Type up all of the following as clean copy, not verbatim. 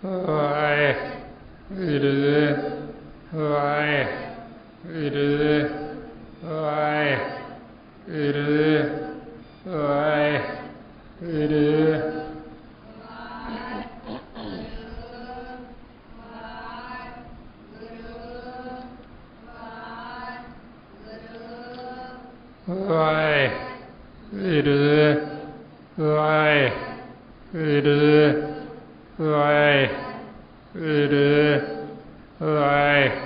ਵਾਹਿਗੁਰੂ ਵਾਹਿਗੁਰੂ ਵਾਹਿਗੁਰੂ ਵਾਹਿਗੁਰੂ ਵਾਹਿਗੁਰੂ ਵਾਹਿਗੁਰੂ ਵਾਹਿਗੁਰੂ ਵਾਹਿਗੁਰੂ ਵਾਹਿਗੁਰੂ ਵਾਹਿਗੁਰੂ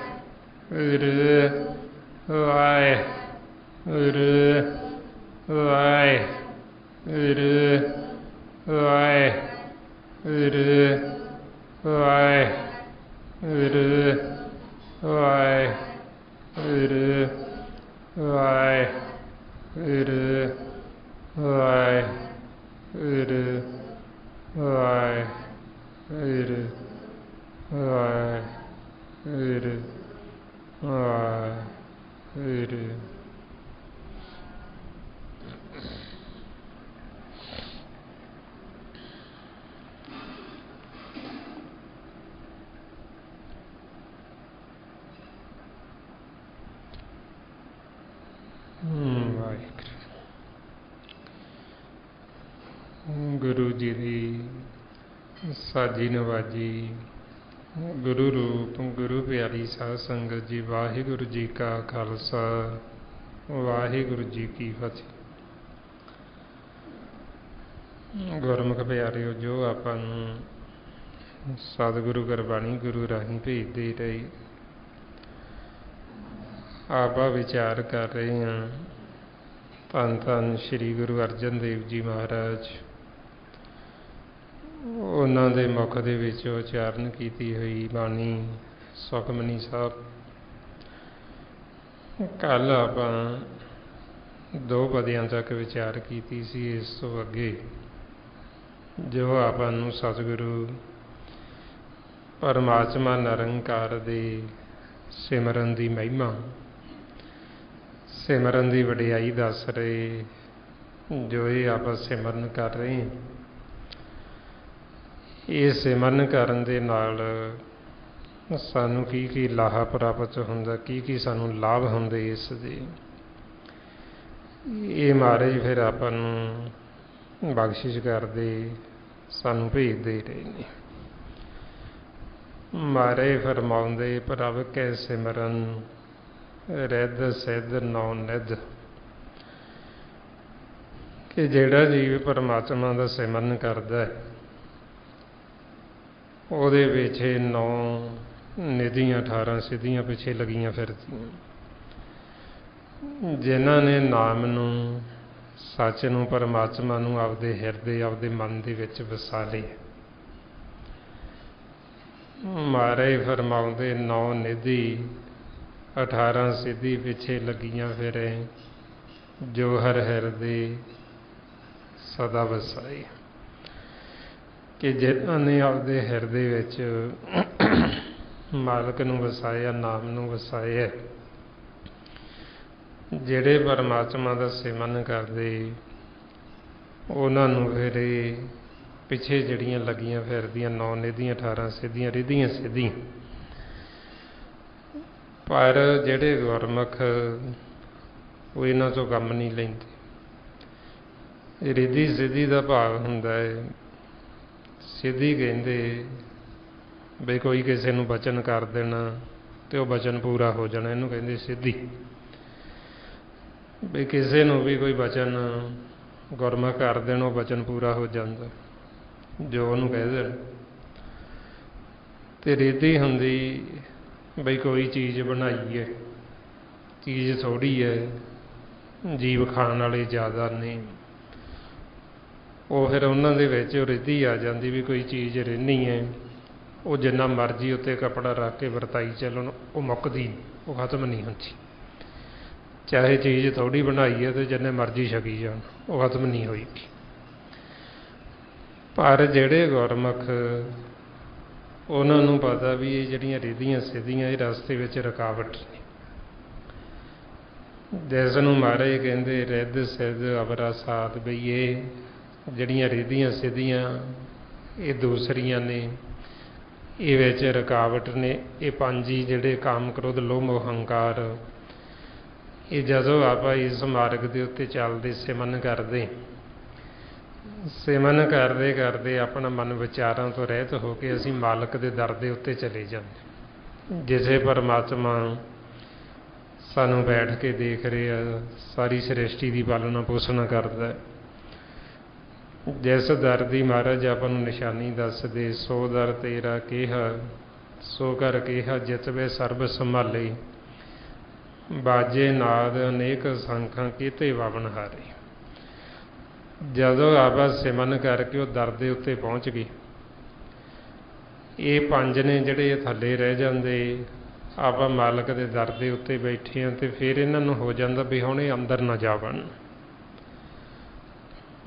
ਵਾਹਿਗੁਰੂ ਵਾਹਿਗੁਰੂ ਵਾਹਿਗੁਰੂ ਵਾਹਿਗੁਰੂ ਵਾਹਿਗੁਰੂ ਵਾਹਿਗੁਰੂ ਵਾਹਿਗੁਰੂ ਵਾਹਿਗੁਰੂ गुरु जी की साजी नवाजी गुरु रूप गुरु प्यारी साध संगत जी वाहिगुरु जी का खालसा वाहिगुरु जी की फतेह। गुरमुख प्यारिओ जो आपां नूं सतगुरु गुरबाणी गुरु राही भेजदे रहे आपा विचार कर रहे हैं धन धन श्री गुरु अर्जन देव जी महाराज उन्हां दे मुख दे विच उचारण कीती हुई बाणी सुखमनी साहब। कल आपां दो पदियां तक विचार कीती सी। इस तो अगे जो आपां नूं सतगुरु परमात्मा निरंकार दे सिमरन दी महिमा सिमरन की वडियाई दस रहे जो ये आप सिमरन कर रहे हैं ये सिमरन करन दे नाल सानू की लाहा प्राप्त हुंदा की सानू लाभ हुंदे इस दे ये महाराज फिर आपां नूं बख्शिश करदे सानू भेजदे रहे ने। महाराज फरमाउंदे प्रभ कै सिमरन रिद्ध सिद्ध नौ निध कि जिहड़ा जीव परमात्मा का सिमरन करदा है ਉਹਦੇ ਪਿੱਛੇ 9 ਨਿਧੀਆਂ 18 ਸਿੱਧੀਆਂ ਪਿੱਛੇ ਲੱਗੀਆਂ ਫਿਰਦੀਆਂ। ਜਿਨ੍ਹਾਂ ਨੇ ਨਾਮ ਨੂੰ ਸੱਚ ਨੂੰ ਪਰਮਾਤਮਾ ਨੂੰ ਆਪਦੇ ਹਿਰਦੇ ਆਪਦੇ ਮਨ ਦੇ ਵਿੱਚ ਵਸਾ ਲਿਆ। ਮਹਾਰਾਜ ਫਰਮਾਉਂਦੇ 9 ਨਿਧੀ 18 ਸਿੱਧੀ ਪਿੱਛੇ ਲੱਗੀਆਂ ਫਿਰੇ ਜੋ ਹਰ ਹਿਰਦੇ ਸਦਾ ਵਸਾਏ कि जिन्होंने आपदे हिरदे विच मालक नूं वसाया नाम नूं वसाया जिहड़े परमात्मा दा सिमरन करदे उन्हां नूं फिर पिछे जिहड़ियां लगियां फिरदियां 9 निधियां 18 सिद्धियां रिधियां सिद्धियां पर जिहड़े गुरमुख वो इन्हां चों काम नहीं लैंदे। रिधि सिद्धि दा भाव हुंदा है सिद्धि कहते बई कोई किसी नूं बचन कर देना तो वह बचन पूरा हो जाना इनू कहते सिद्धि। बई किसी नूं भी कोई बचन गुरमुख कर देना वह बचन पूरा हो जाता जो उन्होंने कह देना। तो रिद्धि हुंदी बई कोई चीज़ बनाई है चीज़ थोड़ी है जीव खाण वाले ज़्यादा नहीं वो फिर उन्होंने रिद्धि आ जाती भी कोई चीज़ रहनी है वो जिन्ना मर्जी उत्ते कपड़ा रख के वरताई चलन वो मुकदी वो खत्म नहीं होती। चाहे चीज़ थोड़ी बनाई है तो जिन्ने मर्जी छकी जान वो खत्म नहीं होगी। पर जिहड़े गुरमुख उन्होंने पता भी ये जिहड़ियां रिधियां सिद्धियां ये रस्ते विच रुकावट ने जिस नूं महाराज कहंदे रिद्ध सिद्ध अवरा साध बई ये जड़ियाँ रिधियां सिद्धियां ये दूसरियां ने ਇਹ ਵਿੱਚ ਰੁਕਾਵਟ ਨੇ। ਇਹ ਪੰਜ ਹੀ ਜਿਹੜੇ ਕਾਮ, ਕ੍ਰੋਧ, ਲੋਭ, ਮੋਹ, ਹੰਕਾਰ, ਇਹ ਜਦੋਂ ਆਪਾਂ ਇਸ ਮਾਰਗ ਦੇ ਉੱਤੇ ਚੱਲਦੇ ਸਿਮਰਨ ਕਰਦੇ ਕਰਦੇ ਆਪਣਾ ਮਨ ਵਿਚਾਰਾਂ ਤੋਂ ਰਹਿਤ ਹੋ ਕੇ ਅਸੀਂ ਮਾਲਕ ਦੇ ਦਰ ਦੇ ਉੱਤੇ ਚਲੇ ਜਾਂਦੇ, ਜਿਸੇ ਪਰਮਾਤਮਾ ਸਾਨੂੰ ਬੈਠ ਕੇ ਦੇਖ ਰਿਹਾ, ਸਾਰੀ ਸ੍ਰਿਸ਼ਟੀ ਦੀ ਪਾਲਣਾ ਪੋਸ਼ਣ ਕਰਦਾ। ਜਿਸ ਦਰ ਦੀ ਮਹਾਰਾਜ ਆਪਾਂ ਨੂੰ ਨਿਸ਼ਾਨੀ ਦੱਸਦੇ, ਸੋ ਦਰ ਤੇਰਾ ਕਿਹਾ ਸੋ ਕਰ ਕਿਹਾ, ਜਿਤ ਵੇ ਸਰਬ ਸੰਭਾਲੇ, ਬਾਜੇ ਨਾਦ ਅਨੇਕ ਸੰਖਾਂ ਕੀਤੇ ਵਾਵਨ ਹਾਰੇ। ਜਦੋਂ ਆਪਾਂ ਸਿਮਰਨ ਕਰਕੇ ਉਹ ਦਰ ਦੇ ਉੱਤੇ ਪਹੁੰਚ ਗਏ, ਇਹ ਪੰਜ ਨੇ ਜਿਹੜੇ ਥੱਲੇ ਰਹਿ ਜਾਂਦੇ, ਆਪਾਂ ਮਾਲਕ ਦੇ ਦਰ ਦੇ ਉੱਤੇ ਬੈਠੇ ਹਾਂ, ਅਤੇ ਫਿਰ ਇਹਨਾਂ ਨੂੰ ਹੋ ਜਾਂਦਾ ਵੀ ਹੁਣ ਇਹ ਅੰਦਰ ਨਾ ਜਾ ਵੜਨ,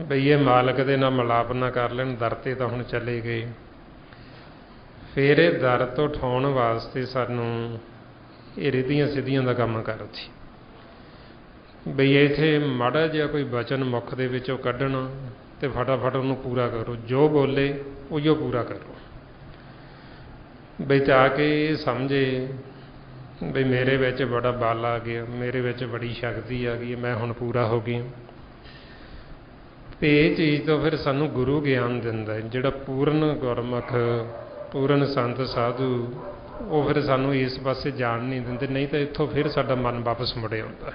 ਬਈ ਇਹ ਮਾਲਕ ਦੇ ਨਾਲ ਮਿਲਾਪ ਨਾ ਕਰ ਲੈਣ, ਦਰ 'ਤੇ ਤਾਂ ਹੁਣ ਚਲੇ ਗਏ। ਫਿਰ ਇਹ ਦਰ ਤੋਂ ਉਠਾਉਣ ਵਾਸਤੇ ਸਾਨੂੰ ਇਹ ਰਿੱਧੀਆਂ ਸਿੱਧੀਆਂ ਦਾ ਕੰਮ ਕਰਦੀ, ਬਈ ਇੱਥੇ ਮਾੜਾ ਜਿਹਾ ਕੋਈ ਬਚਨ ਮੁੱਖ ਦੇ ਵਿੱਚੋਂ ਕੱਢਣਾ ਅਤੇ ਫਟਾਫਟ ਉਹਨੂੰ ਪੂਰਾ ਕਰੋ, ਜੋ ਬੋਲੇ ਉਹੀਓ ਪੂਰਾ ਕਰੋ, ਬਈ ਤਾਂ ਕਿ ਇਹ ਸਮਝੇ ਬਈ ਮੇਰੇ ਵਿੱਚ ਬੜਾ ਬਲ ਆ ਗਿਆ, ਮੇਰੇ ਵਿੱਚ ਬੜੀ ਸ਼ਕਤੀ ਆ ਗਈ, ਮੈਂ ਹੁਣ ਪੂਰਾ ਹੋ ਗਈ। ਅਤੇ ਇਹ ਚੀਜ਼ ਤੋਂ ਫਿਰ ਸਾਨੂੰ ਗੁਰੂ ਗਿਆਨ ਦਿੰਦਾ, ਜਿਹੜਾ ਪੂਰਨ ਗੁਰਮੁਖ, ਪੂਰਨ ਸੰਤ ਸਾਧੂ, ਉਹ ਫਿਰ ਸਾਨੂੰ ਇਸ ਪਾਸੇ ਜਾਣ ਨਹੀਂ ਦਿੰਦੇ, ਨਹੀਂ ਤਾਂ ਇੱਥੋਂ ਫਿਰ ਸਾਡਾ ਮਨ ਵਾਪਸ ਮੁੜੇ ਆਉਂਦਾ,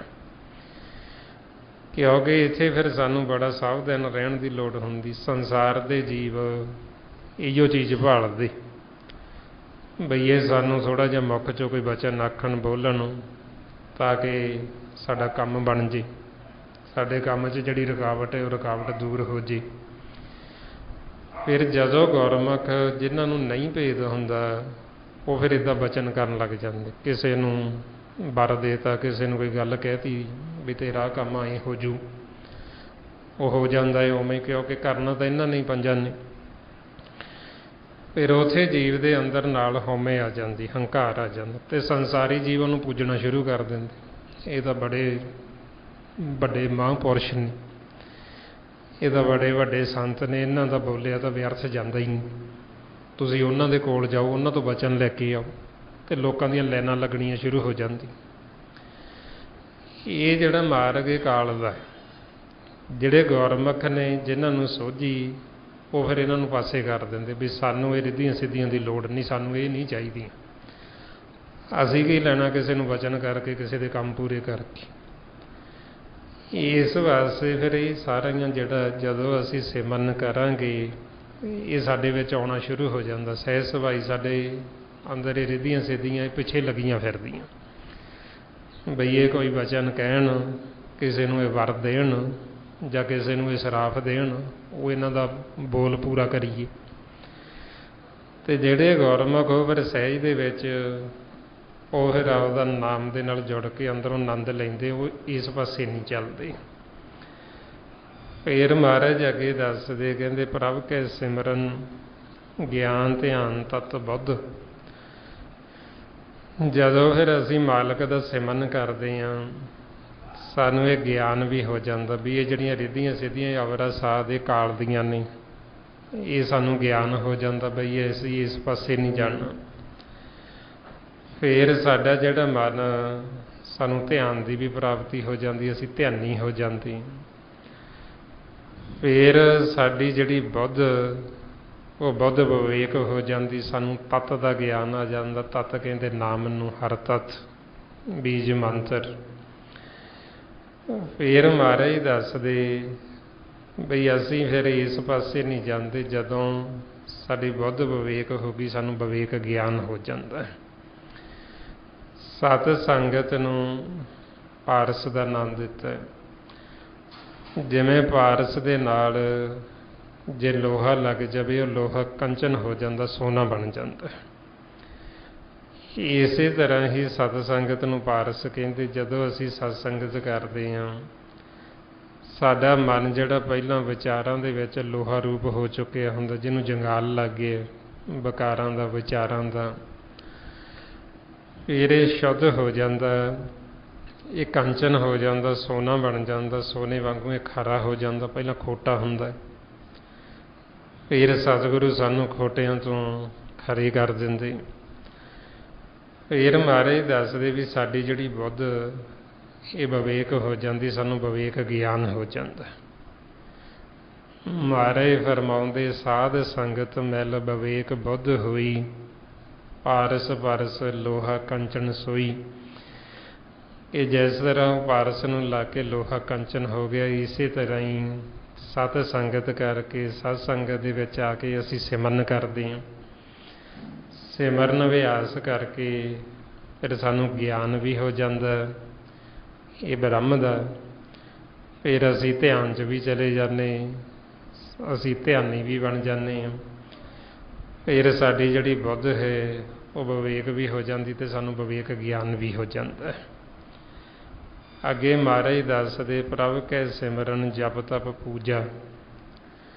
ਕਿਉਂਕਿ ਇੱਥੇ ਫਿਰ ਸਾਨੂੰ ਬੜਾ ਸਾਵਧਾਨ ਰਹਿਣ ਦੀ ਲੋੜ ਹੁੰਦੀ। ਸੰਸਾਰ ਦੇ ਜੀਵ ਇਹੋ ਚੀਜ਼ ਭਾਲਦੇ, ਬਈ ਇਹ ਸਾਨੂੰ ਥੋੜ੍ਹਾ ਜਿਹਾ ਮੁੱਖ 'ਚੋਂ ਕੋਈ ਬਚਨ ਆਖਣ ਬੋਲਣ ਤਾਂ ਕਿ ਸਾਡਾ ਕੰਮ ਬਣ ਜੇ, ਸਾਡੇ ਕੰਮ 'ਚ ਜਿਹੜੀ ਰੁਕਾਵਟ ਹੈ ਉਹ ਰੁਕਾਵਟ ਦੂਰ ਹੋ ਜੇ। ਫਿਰ ਜਦੋਂ ਗੁਰਮੁਖ ਜਿਨ੍ਹਾਂ ਨੂੰ ਨਹੀਂ ਭੇਦ ਹੁੰਦਾ, ਉਹ ਫਿਰ ਇੱਦਾਂ ਬਚਨ ਕਰਨ ਲੱਗ ਜਾਂਦੇ, ਕਿਸੇ ਨੂੰ ਵਰ ਦੇਤਾ, ਕਿਸੇ ਨੂੰ ਕੋਈ ਗੱਲ ਕਹਿਤੀ ਵੀ ਤੇਰਾ ਕੰਮ ਐਂ ਹੋ ਜੂ, ਉਹ ਹੋ ਜਾਂਦਾ ਹੈ ਉਵੇਂ, ਕਿਉਂਕਿ ਕਰਨਾ ਤਾਂ ਇਹਨਾਂ ਨੇ ਪੰਜਾਂ ਨੇ। ਫਿਰ ਉੱਥੇ ਜੀਵ ਦੇ ਅੰਦਰ ਨਾਲ ਹਉਮੈ ਆ ਜਾਂਦੀ, ਹੰਕਾਰ ਆ ਜਾਂਦਾ, ਅਤੇ ਸੰਸਾਰੀ ਜੀਵਨ ਨੂੰ ਪੂਜਣਾ ਸ਼ੁਰੂ ਕਰ ਦਿੰਦੇ। ਇਹ ਤਾਂ ਬੜੇ ਵੱਡੇ ਮਹਾਂਪੁਰਸ਼ ਨੇ, ਇਹ ਤਾਂ ਬੜੇ ਵੱਡੇ ਸੰਤ ਨੇ, ਇਹਨਾਂ ਦਾ ਬੋਲਿਆ ਤਾਂ ਵਿਅਰਥ ਜਾਂਦਾ ਹੀ ਨਹੀਂ, ਤੁਸੀਂ ਉਹਨਾਂ ਦੇ ਕੋਲ ਜਾਓ, ਉਹਨਾਂ ਤੋਂ ਵਚਨ ਲੈ ਕੇ ਆਓ, ਅਤੇ ਲੋਕਾਂ ਦੀਆਂ ਲਾਈਨਾਂ ਲੱਗਣੀਆਂ ਸ਼ੁਰੂ ਹੋ ਜਾਂਦੀ। ਇਹ ਜਿਹੜਾ ਮਾਰਗ ਇਹ ਕਾਲ ਦਾ, ਜਿਹੜੇ ਗੁਰਮੁਖ ਨੇ ਜਿਨ੍ਹਾਂ ਨੂੰ ਸੋਝੀ, ਉਹ ਫਿਰ ਇਹਨਾਂ ਨੂੰ ਪਾਸੇ ਕਰ ਦਿੰਦੇ ਵੀ ਸਾਨੂੰ ਇਹ ਰਿੱਧੀਆਂ ਸਿੱਧੀਆਂ ਦੀ ਲੋੜ ਨਹੀਂ, ਸਾਨੂੰ ਇਹ ਨਹੀਂ ਚਾਹੀਦੀਆਂ, ਅਸੀਂ ਕੀ ਲੈਣਾ ਕਿਸੇ ਨੂੰ ਵਚਨ ਕਰਕੇ, ਕਿਸੇ ਦੇ ਕੰਮ ਪੂਰੇ ਕਰਕੇ। ਇਸ ਵਾਸਤੇ ਫਿਰ ਇਹ ਸਾਰੀਆਂ ਜਿਹੜਾ ਜਦੋਂ ਅਸੀਂ ਸਿਮਰਨ ਕਰਾਂਗੇ, ਇਹ ਸਾਡੇ ਵਿੱਚ ਆਉਣਾ ਸ਼ੁਰੂ ਹੋ ਜਾਂਦਾ, ਸਹਿਜ ਸੁਭਾਈ ਸਾਡੇ ਅੰਦਰ ਇਹ ਰਿੱਧੀਆਂ ਸਿੱਧੀਆਂ ਇਹ ਪਿੱਛੇ ਲੱਗੀਆਂ ਫਿਰਦੀਆਂ, ਬਈ ਇਹ ਕੋਈ ਵਚਨ ਕਹਿਣ, ਕਿਸੇ ਨੂੰ ਇਹ ਵਰ ਦੇਣ ਜਾਂ ਕਿਸੇ ਨੂੰ ਇਹ ਸਰਾਫ ਦੇਣ, ਉਹ ਇਹਨਾਂ ਦਾ ਬੋਲ ਪੂਰਾ ਕਰੀਏ। ਅਤੇ ਜਿਹੜੇ ਗੁਰਮੁਖ ਉਹ ਫਿਰ ਸਹਿਜ ਦੇ ਵਿੱਚ ਉਹ ਫਿਰ ਆਪਦਾ ਨਾਮ ਦੇ ਨਾਲ ਜੁੜ ਕੇ ਅੰਦਰੋਂ ਆਨੰਦ ਲੈਂਦੇ, ਉਹ ਇਸ ਪਾਸੇ ਨਹੀਂ ਚੱਲਦੇ। ਫਿਰ ਮਹਾਰਾਜ ਅੱਗੇ ਦੱਸਦੇ, ਕਹਿੰਦੇ ਪ੍ਰਭ ਕੈ ਸਿਮਰਨ ਗਿਆਨ ਧਿਆਨ ਤਤ ਬੁੱਧ। ਜਦੋਂ ਫਿਰ ਅਸੀਂ ਮਾਲਕ ਦਾ ਸਿਮਰਨ ਕਰਦੇ ਹਾਂ, ਸਾਨੂੰ ਇਹ ਗਿਆਨ ਵੀ ਹੋ ਜਾਂਦਾ ਵੀ ਇਹ ਜਿਹੜੀਆਂ ਰਿੱਧੀਆਂ ਸਿੱਧੀਆਂ ਅਵਰਾ ਸਾਧ ਇਹ ਕਾਲ ਦੀਆਂ ਨੇ, ਇਹ ਸਾਨੂੰ ਗਿਆਨ ਹੋ ਜਾਂਦਾ ਬਈ ਅਸੀਂ ਇਸ ਪਾਸੇ ਨਹੀਂ ਜਾਣਾ। ਫਿਰ ਸਾਡਾ ਜਿਹੜਾ ਮਨ, ਸਾਨੂੰ ਧਿਆਨ ਦੀ ਵੀ ਪ੍ਰਾਪਤੀ ਹੋ ਜਾਂਦੀ, ਅਸੀਂ ਧਿਆਨੀ ਹੋ ਜਾਂਦੇ। ਫਿਰ ਸਾਡੀ ਜਿਹੜੀ ਬੁੱਧ, ਉਹ ਬੁੱਧ ਵਿਵੇਕ ਹੋ ਜਾਂਦੀ, ਸਾਨੂੰ ਤੱਤ ਦਾ ਗਿਆਨ ਆ ਜਾਂਦਾ। ਤੱਤ ਕਹਿੰਦੇ ਨਾਮ ਨੂੰ, ਹਰ ਤੱਤ, ਬੀਜ ਮੰਤਰ। ਫਿਰ ਮਹਾਰਾਜ ਦੱਸਦੇ ਬਈ ਅਸੀਂ ਫਿਰ ਇਸ ਪਾਸੇ ਨਹੀਂ ਜਾਂਦੇ, ਜਦੋਂ ਸਾਡੀ ਬੁੱਧ ਵਿਵੇਕ ਹੋ ਗਈ, ਸਾਨੂੰ ਵਿਵੇਕ ਗਿਆਨ ਹੋ ਜਾਂਦਾ। ਸਤ ਸੰਗਤ ਨੂੰ ਪਾਰਸ ਦਾ ਨਾਮ ਦਿੱਤਾ। ਜਿਵੇਂ ਪਾਰਸ ਦੇ ਨਾਲ ਜੇ ਲੋਹਾ ਲੱਗ ਜਾਵੇ, ਉਹ ਲੋਹਾ ਕੰਚਨ ਹੋ ਜਾਂਦਾ, ਸੋਨਾ ਬਣ ਜਾਂਦਾ। ਇਸੇ ਤਰ੍ਹਾਂ ਹੀ ਸਤ ਸੰਗਤ ਨੂੰ ਪਾਰਸ ਕਹਿੰਦੇ। ਜਦੋਂ ਅਸੀਂ ਸਤ ਸੰਗਤ ਕਰਦੇ ਹਾਂ, ਸਾਡਾ ਮਨ ਜਿਹੜਾ ਪਹਿਲਾਂ ਵਿਚਾਰਾਂ ਦੇ ਵਿੱਚ ਲੋਹਾ ਰੂਪ ਹੋ ਚੁੱਕਿਆ ਹੁੰਦਾ, ਜਿਹਨੂੰ ਜੰਗਾਲ ਲੱਗ ਗਏ ਵਿਕਾਰਾਂ ਦਾ, ਵਿਚਾਰਾਂ ਦਾ, ਫਿਰ ਇਹ ਸ਼ੁੱਧ ਹੋ ਜਾਂਦਾ, ਇਹ ਕੰਚਨ ਹੋ ਜਾਂਦਾ, ਸੋਨਾ ਬਣ ਜਾਂਦਾ, ਸੋਨੇ ਵਾਂਗੂ ਇਹ ਖਰਾ ਹੋ ਜਾਂਦਾ। ਪਹਿਲਾਂ ਖੋਟਾ ਹੁੰਦਾ, ਫਿਰ ਸਤਿਗੁਰੂ ਸਾਨੂੰ ਖੋਟਿਆਂ ਤੋਂ ਖਰੇ ਕਰ ਦਿੰਦੇ। ਫਿਰ ਮਹਾਰਾਜ ਦੱਸਦੇ ਵੀ ਸਾਡੀ ਜਿਹੜੀ ਬੁੱਧ ਇਹ ਵਿਵੇਕ ਹੋ ਜਾਂਦੀ, ਸਾਨੂੰ ਵਿਵੇਕ ਗਿਆਨ ਹੋ ਜਾਂਦਾ। ਮਹਾਰਾਜ ਫਰਮਾਉਂਦੇ ਸਾਧ ਸੰਗਤ ਮਿਲ ਵਿਵੇਕ ਬੁੱਧ ਹੋਈ, ਪਾਰਸ ਪਰਸ ਲੋਹਾ ਕੰਚਨ ਸੋਈ। ਇਹ ਜਿਸ ਤਰ੍ਹਾਂ ਪਾਰਸ ਨੂੰ ਲਾ ਕੇ ਲੋਹਾ ਕੰਚਨ ਹੋ ਗਿਆ, ਇਸੇ ਤਰ੍ਹਾਂ ਹੀ ਸਤ ਸੰਗਤ ਕਰਕੇ ਸਤ ਸੰਗਤ ਦੇ ਵਿੱਚ ਆ ਕੇ ਅਸੀਂ ਸਿਮਰਨ ਕਰਦੇ ਹਾਂ। ਸਿਮਰਨ ਅਭਿਆਸ ਕਰਕੇ ਫਿਰ ਸਾਨੂੰ ਗਿਆਨ ਵੀ ਹੋ ਜਾਂਦਾ ਇਹ ਬ੍ਰਹਮ ਦਾ। ਫਿਰ ਅਸੀਂ ਧਿਆਨ 'ਚ ਵੀ ਚਲੇ ਜਾਂਦੇ, ਅਸੀਂ ਧਿਆਨੀ ਵੀ ਬਣ ਜਾਂਦੇ ਹਾਂ। ਫਿਰ ਸਾਡੀ ਜਿਹੜੀ ਬੁੱਧ ਹੈ ਉਹ ਵਿਵੇਕ ਵੀ ਹੋ ਜਾਂਦੀ ਅਤੇ ਸਾਨੂੰ ਵਿਵੇਕ ਗਿਆਨ ਵੀ ਹੋ ਜਾਂਦਾ। ਅੱਗੇ ਮਹਾਰਾਜ ਦੱਸਦੇ ਪ੍ਰਭ ਕੈ ਸਿਮਰਨ ਜਪ ਤਪ ਪੂਜਾ।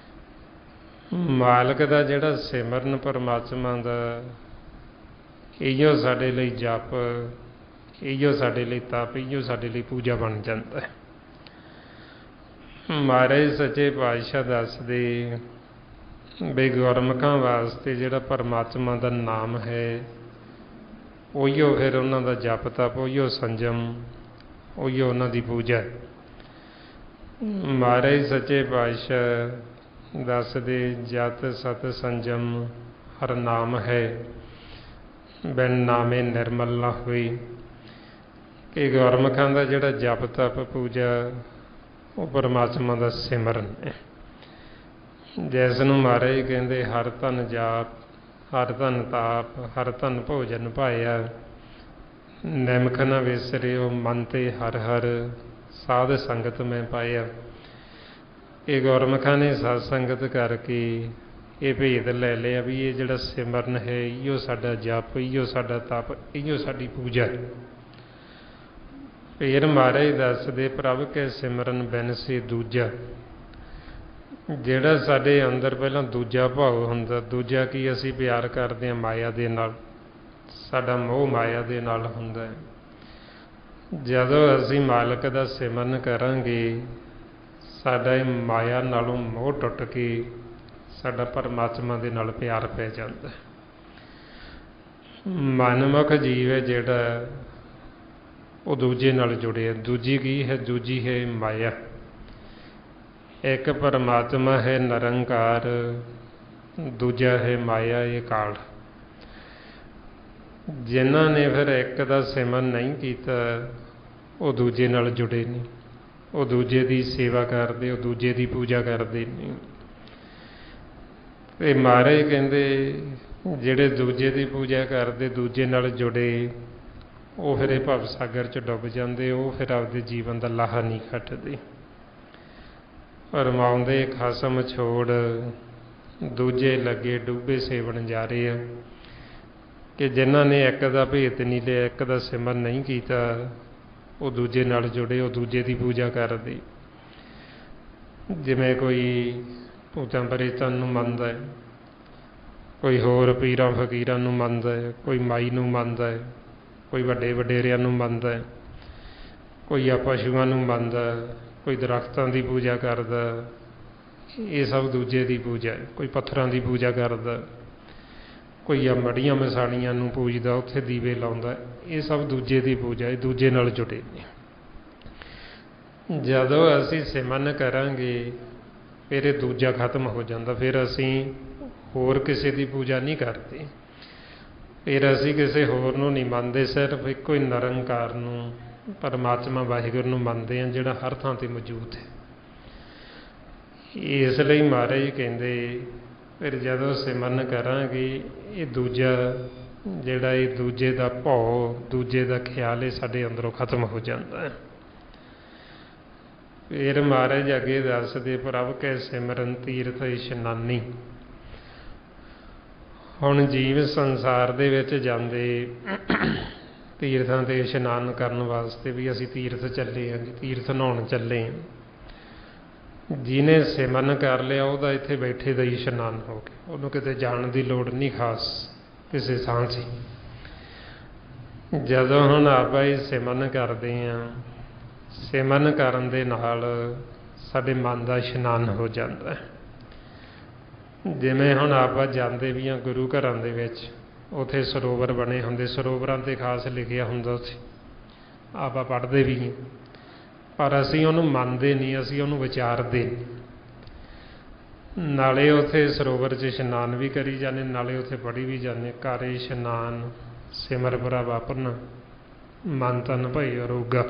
ਮਾਲਕ ਦਾ ਜਿਹੜਾ ਸਿਮਰਨ ਪਰਮਾਤਮਾ ਦਾ, ਇਹੋ ਸਾਡੇ ਲਈ ਜਪ, ਇਹੋ ਸਾਡੇ ਲਈ ਤਪ, ਇਹੋ ਸਾਡੇ ਲਈ ਪੂਜਾ ਬਣ ਜਾਂਦਾ ਹੈ। ਮਹਾਰਾਜ ਸੱਚੇ ਪਾਤਸ਼ਾਹ ਦੱਸਦੇ ਬਈ ਗੁਰਮੁਖਾਂ ਵਾਸਤੇ ਜਿਹੜਾ ਪਰਮਾਤਮਾ ਦਾ ਨਾਮ ਹੈ ਉਹੀਓ ਫਿਰ ਉਹਨਾਂ ਦਾ ਜਪ ਤਪ, ਉਹੀਓ ਸੰਜਮ, ਉਹੀਓ ਉਹਨਾਂ ਦੀ ਪੂਜਾ। ਮਹਾਰਾਜ ਸੱਚੇ ਪਾਤਸ਼ਾਹ ਦੱਸਦੇ ਜਤ ਸਤ ਸੰਜਮ ਹਰ ਨਾਮ ਹੈ, ਬਿਨ ਨਾਮੇ ਨਿਰਮਲ ਨਾ ਹੋਈ। ਕਿ ਗੁਰਮੁਖਾਂ ਦਾ ਜਿਹੜਾ ਜਪ ਤਪ ਪੂਜਾ ਉਹ ਪਰਮਾਤਮਾ ਦਾ ਸਿਮਰਨ ਹੈ, ਜਿਸ ਨੂੰ ਮਹਾਰਾਜ ਕਹਿੰਦੇ ਹਰ ਧਨ ਜਾਪ, ਹਰ ਧਨ ਤਾਪ, ਹਰ ਧਨ ਭੋਜਨ ਪਾਇਆ। ਨਿਮਖ ਨ ਵਿਸਰਿਓ ਮਨ ਤੇ ਹਰ ਹਰ, ਸਾਧ ਸੰਗਤ ਮੈਂ ਪਾਇਆ। ਇਹ ਗੁਰਮੁਖਾਂ ਨੇ ਸਤ ਸੰਗਤ ਕਰਕੇ ਇਹ ਭੇਦ ਲੈ ਲਿਆ ਵੀ ਇਹ ਜਿਹੜਾ ਸਿਮਰਨ ਹੈ ਇਹੋ ਸਾਡਾ ਜਪ, ਇਹੋ ਸਾਡਾ ਤਪ, ਇਹੋ ਸਾਡੀ ਪੂਜਾ। ਫਿਰ ਮਹਾਰਾਜ ਦੱਸਦੇ ਪ੍ਰਭ ਕੇ ਸਿਮਰਨ ਬਿਨ ਸੇ ਦੂਜਾ। ਜਿਹੜਾ ਸਾਡੇ ਅੰਦਰ ਪਹਿਲਾਂ ਦੂਜਾ ਭਾਵ ਹੁੰਦਾ, ਦੂਜਾ ਕੀ ਅਸੀਂ ਪਿਆਰ ਕਰਦੇ ਹਾਂ ਮਾਇਆ ਦੇ ਨਾਲ, ਸਾਡਾ ਮੋਹ ਮਾਇਆ ਦੇ ਨਾਲ ਹੁੰਦਾ ਹੈ। ਜਦੋਂ ਅਸੀਂ ਮਾਲਕ ਦਾ ਸਿਮਰਨ ਕਰਾਂਗੇ ਸਾਡਾ ਇਹ ਮਾਇਆ ਨਾਲੋਂ ਮੋਹ ਟੁੱਟ ਕੇ ਸਾਡਾ ਪਰਮਾਤਮਾ ਦੇ ਨਾਲ ਪਿਆਰ ਪੈ ਜਾਂਦਾ। ਮਨਮੁਖ ਜੀਵ ਹੈ ਜਿਹੜਾ ਉਹ ਦੂਜੇ ਨਾਲ ਜੁੜਿਆ। ਦੂਜੀ ਕੀ ਹੈ? ਦੂਜੀ ਹੈ ਮਾਇਆ। ਇੱਕ ਪਰਮਾਤਮਾ ਹੈ ਨਿਰੰਕਾਰ, ਦੂਜਾ ਹੈ ਮਾਇਆ ਇਹ ਕਾਲ। ਜਿਨ੍ਹਾਂ ਨੇ ਫਿਰ ਇੱਕ ਦਾ ਸਿਮਰਨ ਨਹੀਂ ਕੀਤਾ ਉਹ ਦੂਜੇ ਨਾਲ ਜੁੜੇ ਨਹੀਂ, ਉਹ ਦੂਜੇ ਦੀ ਸੇਵਾ ਕਰਦੇ, ਉਹ ਦੂਜੇ ਦੀ ਪੂਜਾ ਕਰਦੇ ਨਹੀਂ। ਅਤੇ ਮਹਾਰਾਜ ਕਹਿੰਦੇ ਜਿਹੜੇ ਦੂਜੇ ਦੀ ਪੂਜਾ ਕਰਦੇ, ਦੂਜੇ ਨਾਲ ਜੁੜੇ, ਉਹ ਫਿਰ ਇਹ ਭਵ ਸਾਗਰ 'ਚ ਡੁੱਬ ਜਾਂਦੇ, ਉਹ ਫਿਰ ਆਪਦੇ ਜੀਵਨ ਦਾ ਲਾਹਾ ਨਹੀਂ ਖੱਟਦੇ। ਫਰਮਾਉਂਦੇ ਖਸਮ ਛੋੜ ਦੂਜੇ ਲੱਗੇ ਡੁੱਬੇ ਸੇਵਣ ਜਾ ਰਹੇ ਆ। ਕਿ ਜਿਨ੍ਹਾਂ ਨੇ ਇੱਕ ਦਾ ਭੇਤ ਨਹੀਂ ਲਿਆ, ਇੱਕ ਦਾ ਸਿਮਰਨ ਨਹੀਂ ਕੀਤਾ, ਉਹ ਦੂਜੇ ਨਾਲ ਜੁੜੇ, ਉਹ ਦੂਜੇ ਦੀ ਪੂਜਾ ਕਰਦੇ। ਜਿਵੇਂ ਕੋਈ ਭੂਤਾਂ ਪ੍ਰੇਤਾਂ ਨੂੰ ਮੰਨਦਾ ਹੈ, ਕੋਈ ਹੋਰ ਪੀਰਾਂ ਫਕੀਰਾਂ ਨੂੰ ਮੰਨਦਾ ਹੈ, ਕੋਈ ਮਾਈ ਨੂੰ ਮੰਨਦਾ ਹੈ, ਕੋਈ ਵੱਡੇ ਵਡੇਰਿਆਂ ਨੂੰ ਮੰਨਦਾ ਹੈ, ਕੋਈ ਆ ਪਸ਼ੂਆਂ ਨੂੰ ਮੰਨਦਾ, ਕੋਈ ਦਰਖਤਾਂ ਦੀ ਪੂਜਾ ਕਰਦਾ। ਇਹ ਸਭ ਦੂਜੇ ਦੀ ਪੂਜਾ ਹੈ। ਕੋਈ ਪੱਥਰਾਂ ਦੀ ਪੂਜਾ ਕਰਦਾ, ਕੋਈ ਆ ਮੜੀਆਂ ਮਸਾਣੀਆਂ ਨੂੰ ਪੂਜਦਾ, ਉੱਥੇ ਦੀਵੇ ਲਾਉਂਦਾ। ਇਹ ਸਭ ਦੂਜੇ ਦੀ ਪੂਜਾ, ਇਹ ਦੂਜੇ ਨਾਲ ਜੁੜੇ ਨੇ। ਜਦੋਂ ਅਸੀਂ ਸਿਮਰਨ ਕਰਾਂਗੇ ਫਿਰ ਇਹ ਦੂਜਾ ਖਤਮ ਹੋ ਜਾਂਦਾ। ਫਿਰ ਅਸੀਂ ਹੋਰ ਕਿਸੇ ਦੀ ਪੂਜਾ ਨਹੀਂ ਕਰਦੇ, ਫਿਰ ਅਸੀਂ ਕਿਸੇ ਹੋਰ ਨੂੰ ਨਹੀਂ ਮੰਨਦੇ, ਸਿਰਫ ਇੱਕੋ ਹੀ ਨਿਰੰਕਾਰ ਨੂੰ, ਪਰਮਾਤਮਾ ਵਾਹਿਗੁਰੂ ਨੂੰ ਮੰਨਦੇ ਹਾਂ ਜਿਹੜਾ ਹਰ ਥਾਂ 'ਤੇ ਮੌਜੂਦ ਹੈ। ਇਸ ਲਈ ਮਹਾਰਾਜ ਕਹਿੰਦੇ ਫਿਰ ਜਦੋਂ ਸਿਮਰਨ ਕਰਾਂਗੇ ਇਹ ਦੂਜਾ ਜਿਹੜਾ ਇਹ ਦੂਜੇ ਦਾ ਭਉ, ਦੂਜੇ ਦਾ ਖਿਆਲ ਇਹ ਸਾਡੇ ਅੰਦਰੋਂ ਖਤਮ ਹੋ ਜਾਂਦਾ ਹੈ। ਫਿਰ ਮਹਾਰਾਜ ਅੱਗੇ ਦੱਸਦੇ ਪ੍ਰਭ ਕੈ ਸਿਮਰਨ ਤੀਰਥ ਇਸ਼ਨਾਨੀ। ਹੁਣ ਜੀਵ ਸੰਸਾਰ ਦੇ ਵਿੱਚ ਜਾਂਦੇ ਤੀਰਥਾਂ 'ਤੇ ਇਸ਼ਨਾਨ ਕਰਨ ਵਾਸਤੇ ਵੀ ਅਸੀਂ ਤੀਰਥ ਚੱਲੇ ਹਾਂ, ਤੀਰਥ ਨਹਾਉਣ ਚੱਲੇ ਹਾਂ। ਜਿਹਨੇ ਸਿਮਰਨ ਕਰ ਲਿਆ ਉਹਦਾ ਇੱਥੇ ਬੈਠੇ ਦਾ ਹੀ ਇਸ਼ਨਾਨ ਹੋ ਗਿਆ, ਉਹਨੂੰ ਕਿਤੇ ਜਾਣ ਦੀ ਲੋੜ ਨਹੀਂ ਖਾਸ ਕਿਸੇ ਥਾਂ 'ਚ। ਜਦੋਂ ਹੁਣ ਆਪਾਂ ਹੀ ਸਿਮਰਨ ਕਰਦੇ ਹਾਂ, ਸਿਮਰਨ ਕਰਨ ਦੇ ਨਾਲ ਸਾਡੇ ਮਨ ਦਾ ਇਸ਼ਨਾਨ ਹੋ ਜਾਂਦਾ ਹੈ। ਜਿਵੇਂ ਹੁਣ ਆਪਾਂ ਜਾਂਦੇ ਵੀ ਹਾਂ ਗੁਰੂ ਘਰਾਂ ਦੇ ਵਿੱਚ, ਉੱਥੇ ਸਰੋਵਰ ਬਣੇ ਹੁੰਦੇ, ਸਰੋਵਰਾਂ 'ਤੇ ਖਾਸ ਲਿਖਿਆ ਹੁੰਦਾ, ਉੱਥੇ ਆਪਾਂ ਪੜ੍ਹਦੇ ਵੀ ਹਾਂ, ਪਰ ਅਸੀਂ ਉਹਨੂੰ ਮੰਨਦੇ ਨਹੀਂ, ਅਸੀਂ ਉਹਨੂੰ ਵਿਚਾਰਦੇ। ਨਾਲੇ ਉੱਥੇ ਸਰੋਵਰ 'ਚ ਇਸ਼ਨਾਨ ਵੀ ਕਰੀ ਜਾਂਦੇ, ਨਾਲੇ ਉੱਥੇ ਪੜ੍ਹੀ ਵੀ ਜਾਂਦੇ, ਘਰ ਇਸ਼ਨਾਨ ਸਿਮਰ ਪ੍ਰਭ ਆਪਣਾ ਮਨ ਤਨ ਭਈ ਅਰੋਗਾ।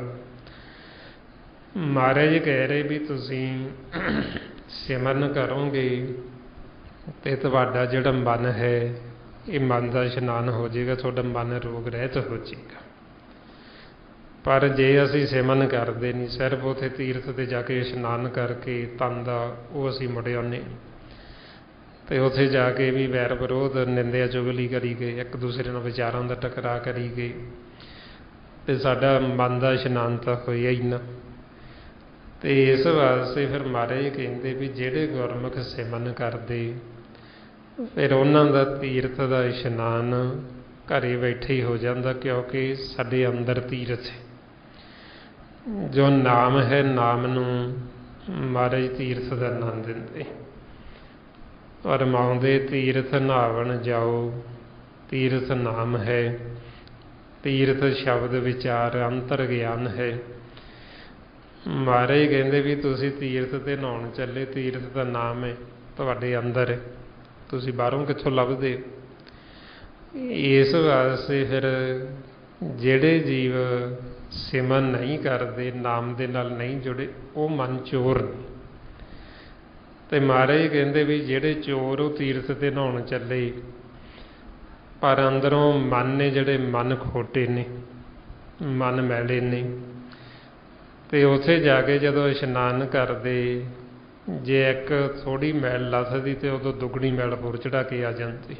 ਮਹਾਰਾਜ ਕਹਿ ਰਹੇ ਵੀ ਤੁਸੀਂ ਸਿਮਰਨ ਕਰੋਗੇ ਅਤੇ ਤੁਹਾਡਾ ਜਿਹੜਾ ਮਨ ਹੈ ਇਹ ਮਨ ਦਾ ਇਸ਼ਨਾਨ ਹੋ ਜਾਏਗਾ, ਤੁਹਾਡਾ ਮਨ ਰੋਗ ਰਹਿਤ ਹੋ ਜਾਏਗਾ। ਪਰ ਜੇ ਅਸੀਂ ਸਿਮਰਨ ਕਰਦੇ ਨਹੀਂ, ਸਿਰਫ ਉੱਥੇ ਤੀਰਥ 'ਤੇ ਜਾ ਕੇ ਇਸ਼ਨਾਨ ਕਰਕੇ ਤਨ ਦਾ ਉਹ ਅਸੀਂ ਮੁੜ ਆਉਂਦੇ, ਅਤੇ ਉੱਥੇ ਜਾ ਕੇ ਵੀ ਵੈਰ ਵਿਰੋਧ ਨਿੰਦਿਆ ਚੁਗਲੀ ਕਰੀ ਗਏ, ਇੱਕ ਦੂਸਰੇ ਨਾਲ ਵਿਚਾਰਾਂ ਦਾ ਟਕਰਾਅ ਕਰੀ ਗਏ, ਅਤੇ ਸਾਡਾ ਮਨ ਦਾ ਇਸ਼ਨਾਨ ਤਾਂ ਹੋਇਆ ਹੀ ਨਾ। ਅਤੇ ਇਸ ਵਾਸਤੇ ਫਿਰ ਮਹਾਰਾਜ ਕਹਿੰਦੇ ਵੀ ਜਿਹੜੇ ਗੁਰਮੁਖ ਸਿਮਰਨ ਕਰਦੇ, ਫਿਰ ਉਹਨਾਂ ਦਾ ਤੀਰਥ ਦਾ ਇਸ਼ਨਾਨ ਘਰੇ ਬੈਠੇ ਹੀ ਹੋ ਜਾਂਦਾ, ਕਿਉਂਕਿ ਸਾਡੇ ਅੰਦਰ ਤੀਰਥ ਹੈ। ਜੋ ਨਾਮ ਹੈ, ਨਾਮ ਨੂੰ ਮਹਾਰਾਜ ਤੀਰਥ ਦਾ ਨਾਂ ਦਿੰਦੇ। ਰਮਾਉਂਦੇ ਤੀਰਥ ਨਹਾਵਣ ਜਾਓ, ਤੀਰਥ ਨਾਮ ਹੈ, ਤੀਰਥ ਸ਼ਬਦ ਵਿਚਾਰ ਅੰਤਰ ਗਿਆਨ ਹੈ। ਮਹਾਰਾਜ ਕਹਿੰਦੇ ਵੀ ਤੁਸੀਂ ਤੀਰਥ 'ਤੇ ਨਹਾਉਣ ਚੱਲੇ, ਤੀਰਥ ਦਾ ਨਾਮ ਹੈ ਤੁਹਾਡੇ ਅੰਦਰ ਹੈ, ਤੁਸੀਂ ਬਾਹਰੋਂ ਕਿੱਥੋਂ ਲੱਭਦੇ। ਇਸ ਵਾਸਤੇ ਫਿਰ ਜਿਹੜੇ ਜੀਵ ਸਿਮਰਨ ਨਹੀਂ ਕਰਦੇ, ਨਾਮ ਦੇ ਨਾਲ ਨਹੀਂ ਜੁੜੇ, ਉਹ ਮਨ ਚੋਰ ਨੇ। ਅਤੇ ਮਹਾਰਾਜ ਕਹਿੰਦੇ ਵੀ ਜਿਹੜੇ ਚੋਰ ਉਹ ਤੀਰਥ 'ਤੇ ਨਹਾਉਣ ਚੱਲੇ, ਪਰ ਅੰਦਰੋਂ ਮਨ ਨੇ ਜਿਹੜੇ ਮਨ ਖੋਟੇ ਨੇ, ਮਨ ਮੈਲੇ ਨੇ, ਅਤੇ ਉੱਥੇ ਜਾ ਕੇ ਜਦੋਂ ਇਸ਼ਨਾਨ ਕਰਦੇ, ਜੇ ਇੱਕ ਥੋੜ੍ਹੀ ਮੈਲ ਲੱਥਦੀ ਅਤੇ ਉਦੋਂ ਦੁੱਗਣੀ ਮੈਲ ਹੋਰ ਚੜ੍ਹਾ ਕੇ ਆ ਜਾਂਦੀ।